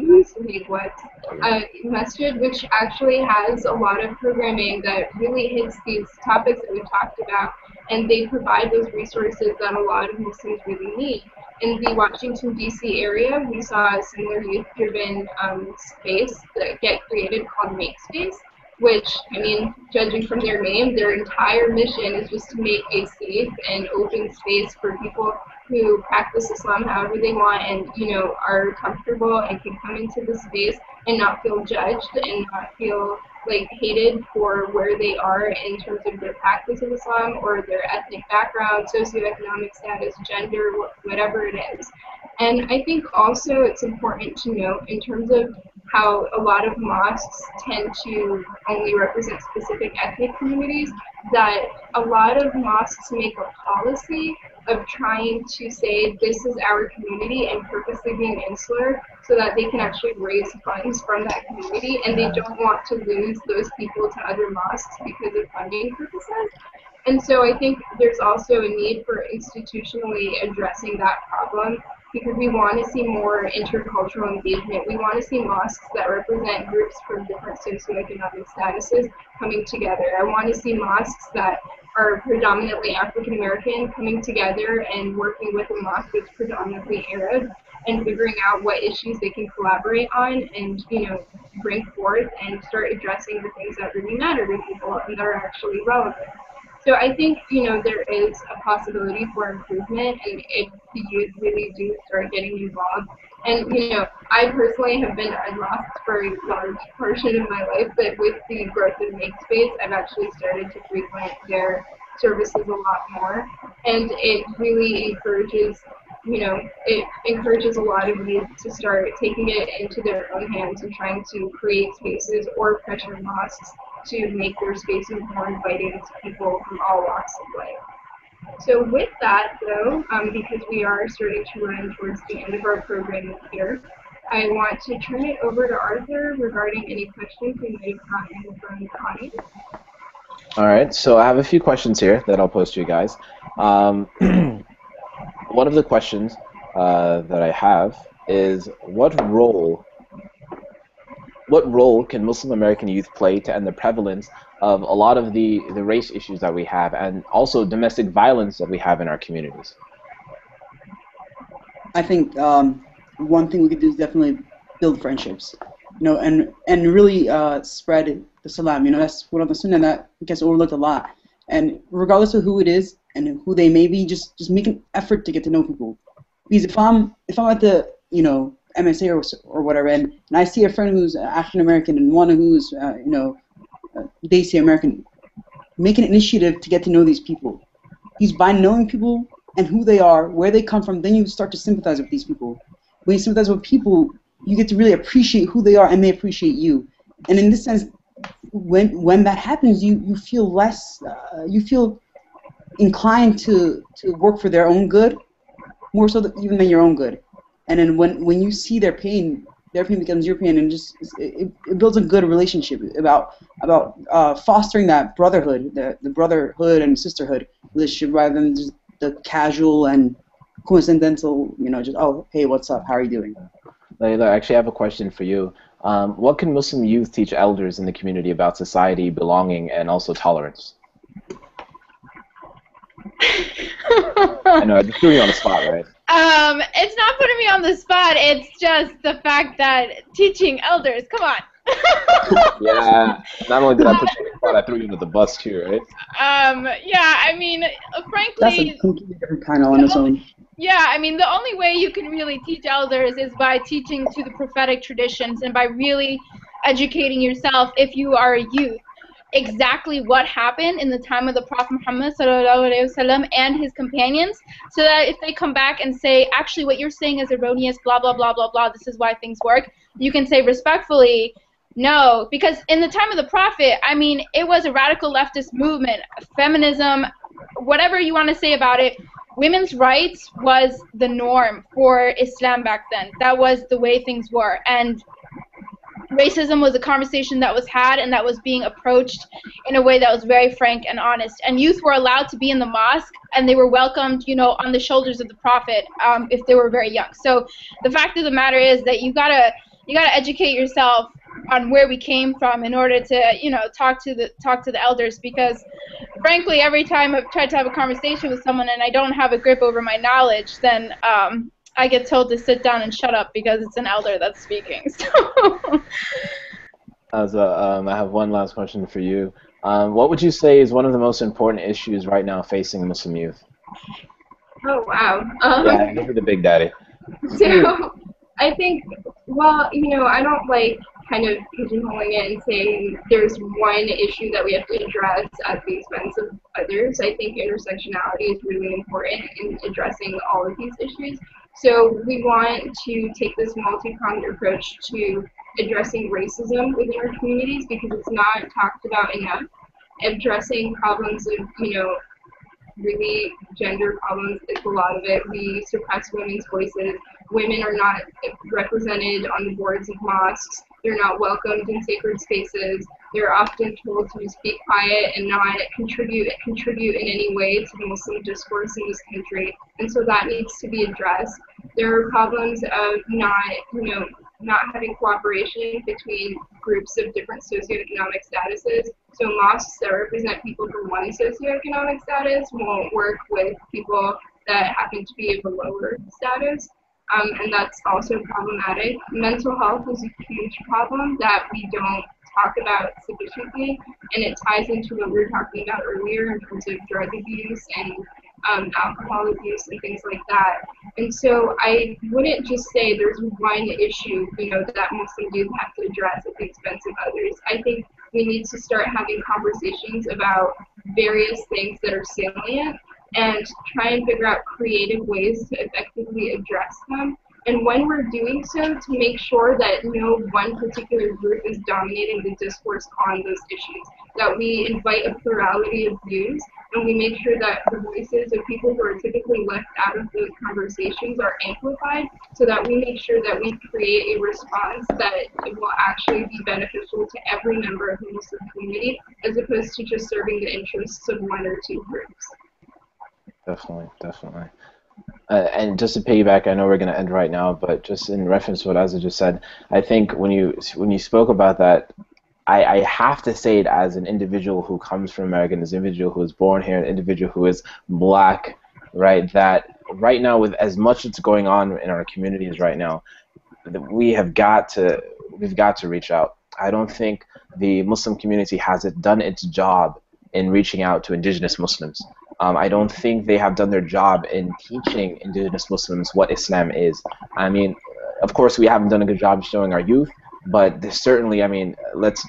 masjid, which actually has a lot of programming that really hits these topics that we talked about, and they provide those resources that a lot of Muslims really need. In the Washington, D.C. area, we saw a similar youth-driven space that get created called MakeSpace, which, judging from their name, their entire mission is just to make a safe and open space for people who practice Islam however they want and, are comfortable and can come into the space and not feel judged and not feel like hated for where they are in terms of their practice of Islam or their ethnic background, socioeconomic status, gender, whatever it is. And I think also it's important to note in terms of how a lot of mosques tend to only represent specific ethnic communities, that a lot of mosques make a policy of trying to say this is our community and purposely being insular so that they can actually raise funds from that community, and they don't want to lose those people to other mosques because of funding purposes. And so I think there's also a need for institutionally addressing that problem, because we want to see more intercultural engagement. We want to see mosques that represent groups from different socioeconomic statuses coming together. I want to see mosques that are predominantly African American coming together and working with a mosque that's predominantly Arab and figuring out what issues they can collaborate on and, bring forth and start addressing the things that really matter to people and that are actually relevant. So I think, there is a possibility for improvement, and if the youth really do start getting involved. And, I personally have been a mosque for a large portion of my life, but with the growth of MakeSpace, I've actually started to frequent their services a lot more. And it really encourages, it encourages a lot of youth to start taking it into their own hands and trying to create spaces or pressure mosques to make their spaces more inviting to people from all walks of life. So with that, though, because we are starting to run towards the end of our program here, I want to turn it over to Arthur regarding any questions we may have gotten from the audience. All right, so I have a few questions here that I'll pose to you guys. One of the questions that I have is what role can Muslim American youth play to end the prevalence of a lot of the race issues that we have and also domestic violence that we have in our communities? I think one thing we could do is definitely build friendships, and really spread the salam. That's one of the sunnah that gets overlooked a lot. And regardless of who it is and who they may be, just make an effort to get to know people. Because if I'm at the MSA or whatever, and I see a friend who's African American and one who's Desi American, make an initiative to get to know these people. Because by knowing people and who they are, where they come from, then you start to sympathize with these people. When you sympathize with people, you get to really appreciate who they are and they appreciate you. And in this sense, when that happens, you feel less, you feel inclined to work for their own good, more so even than your own good. And then when you see their pain becomes your pain, and it builds a good relationship about fostering that brotherhood, the brotherhood and sisterhood relationship, rather than just the casual and coincidental, just, oh, hey, what's up, how are you doing? Layla, I actually have a question for you. What can Muslim youth teach elders in the community about society, belonging, and also tolerance? I know, I just threw you on the spot, right? It's not putting me on the spot. It's just the fact that teaching elders. Come on. Yeah. Not only did I put you on the spot, I threw you under the bus too, right? Yeah. I mean, frankly. That's a completely different kind on its own. Yeah, I mean, the only way you can really teach elders is by teaching to the prophetic traditions and by really educating yourself, if you are a youth, exactly what happened in the time of the Prophet Muhammad ﷺ and his companions, so that if they come back and say, actually what you're saying is erroneous, blah, blah, blah, blah, blah, this is why things work, you can say respectfully, no, because in the time of the Prophet, I mean, it was a radical leftist movement, feminism, whatever you want to say about it. Women's rights was the norm for Islam back then. That was the way things were. And racism was a conversation that was had and that was being approached in a way that was very frank and honest. And youth were allowed to be in the mosque, and they were welcomed, on the shoulders of the Prophet if they were very young. So the fact of the matter is that you gotta educate yourself on where we came from in order to talk to the elders, because frankly every time I've tried to have a conversation with someone and I don't have a grip over my knowledge, then I get told to sit down and shut up because it's an elder that's speaking. So. I have one last question for you. What would you say is one of the most important issues right now facing Muslim youth? Oh, wow. Yeah, give it the big daddy. So I think, well, I don't like kind of pigeonholing it and saying there's one issue that we have to address at the expense of others. I think intersectionality is really important in addressing all of these issues. So we want to take this multi-pronged approach to addressing racism within our communities, because it's not talked about enough. Addressing problems of, really gender problems is a lot of it. We suppress women's voices. Women are not represented on the boards of mosques. They're not welcomed in sacred spaces. They're often told to just be quiet and not contribute in any way to the Muslim discourse in this country. And so that needs to be addressed. There are problems of not having cooperation between groups of different socioeconomic statuses. So mosques that represent people from one socioeconomic status won't work with people that happen to be of a lower status. And that's also problematic. Mental health is a huge problem that we don't talk about sufficiently, and it ties into what we were talking about earlier in terms of drug abuse and alcohol abuse and things like that. And so I wouldn't just say there's one issue, that Muslim youth have to address at the expense of others. I think we need to start having conversations about various things that are salient and try and figure out creative ways to effectively address them. And when we're doing so, to make sure that no one particular group is dominating the discourse on those issues, that we invite a plurality of views, and we make sure that the voices of people who are typically left out of those conversations are amplified, so that we make sure that we create a response that will actually be beneficial to every member of the Muslim community, as opposed to just serving the interests of one or two groups. Definitely, definitely. And just to piggyback, I know we're going to end right now, but just in reference to what Azza just said, I think when you spoke about that, I have to say it as an individual who comes from America, as an individual who is born here, an individual who is black, right, that right now with as much that's going on in our communities right now, we've got to reach out. I don't think the Muslim community has done its job in reaching out to indigenous Muslims. I don't think they have done their job in teaching indigenous Muslims what Islam is. I mean, of course, we haven't done a good job showing our youth, but certainly, I mean, let's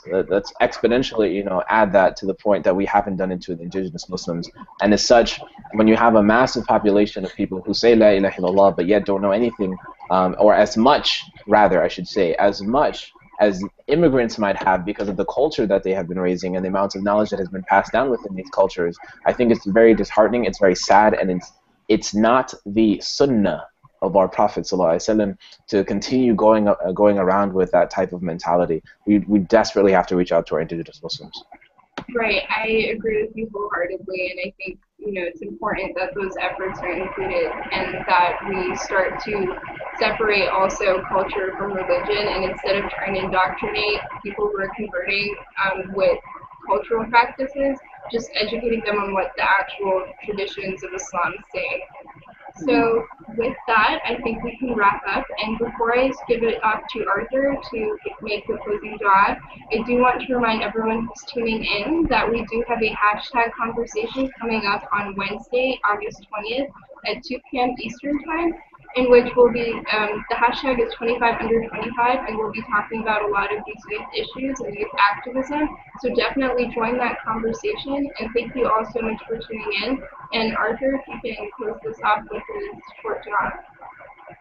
exponentially, you know, add that to the point that we haven't done it to the indigenous Muslims. And as such, when you have a massive population of people who say La ilaha illallah but yet don't know anything, or as much, rather, I should say, as much as immigrants might have because of the culture that they have been raising and the amount of knowledge that has been passed down within these cultures, I think it's very disheartening, it's very sad, and it's not the sunnah of our Prophet ﷺ to continue going around with that type of mentality. We desperately have to reach out to our indigenous Muslims. Right, I agree with you wholeheartedly, and I think, you know, it's important that those efforts are included and that we start to separate also culture from religion, and instead of trying to indoctrinate people who are converting with cultural practices, just educating them on what the actual traditions of Islam say. So with that, I think we can wrap up. And before I give it off to Arthur to make the closing dua, I do want to remind everyone who's tuning in that we do have a hashtag conversation coming up on Wednesday, August 20th at 2 p.m. Eastern Time, in which we'll be, the hashtag is 25under25, and we'll be talking about a lot of these youth issues and youth activism. So definitely join that conversation, and thank you all so much for tuning in. And Arthur, if you can close this off with a short dua.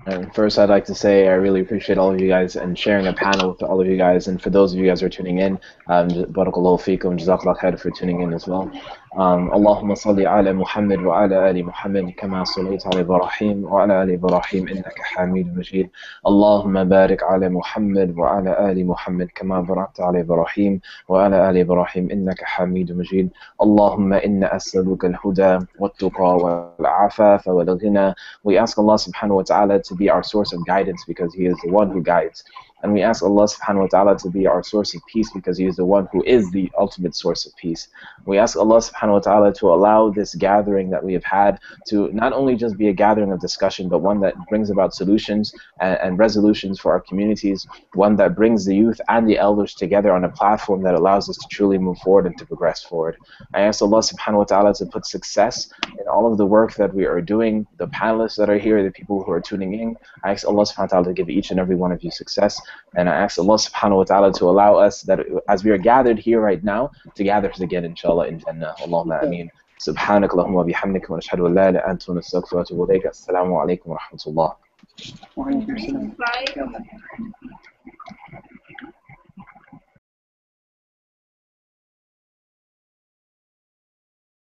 And first, I'd like to say I really appreciate all of you guys and sharing a panel with all of you guys. And for those of you guys who are tuning in, barakallahu feekum, jazakallah khair for tuning in as well. Allahumma salli ala Muhammad wa ala ali Muhammad kama sallayta ala Ibrahim wa ala ali Ibrahim innaka Hamidun Majid. Allahumma barik ala Muhammad wa ala ali Muhammad kama barakta ala Ibrahim wa ala ali Ibrahim innaka Hamidun Majid. Allahumma inna as'aluka al-huda wat-tuqa wal-afafa wal-ghina. We ask Allah subhanahu wa ta'ala to be our source of guidance because He is the one who guides. And we ask Allah subhanahu wa ta'ala to be our source of peace because He is the one who is the ultimate source of peace. We ask Allah subhanahu wa ta'ala to allow this gathering that we have had to not only just be a gathering of discussion, but one that brings about solutions and resolutions for our communities, one that brings the youth and the elders together on a platform that allows us to truly move forward and to progress forward. I ask Allah subhanahu wa ta'ala to put success in all of the work that we are doing, the panelists that are here, the people who are tuning in. I ask Allah subhanahu wa ta'ala to give each and every one of you success. And I ask Allah subhanahu wa ta'ala to allow us that as we are gathered here right now, to gather again inshallah in Jannah. Allahumma ameen. سبحانك اللهم وبحمدك ونشهد أن لا إله إلا أنت ونستغفرك ونتوب إليك. السلام عليكم ورحمة الله. Bye.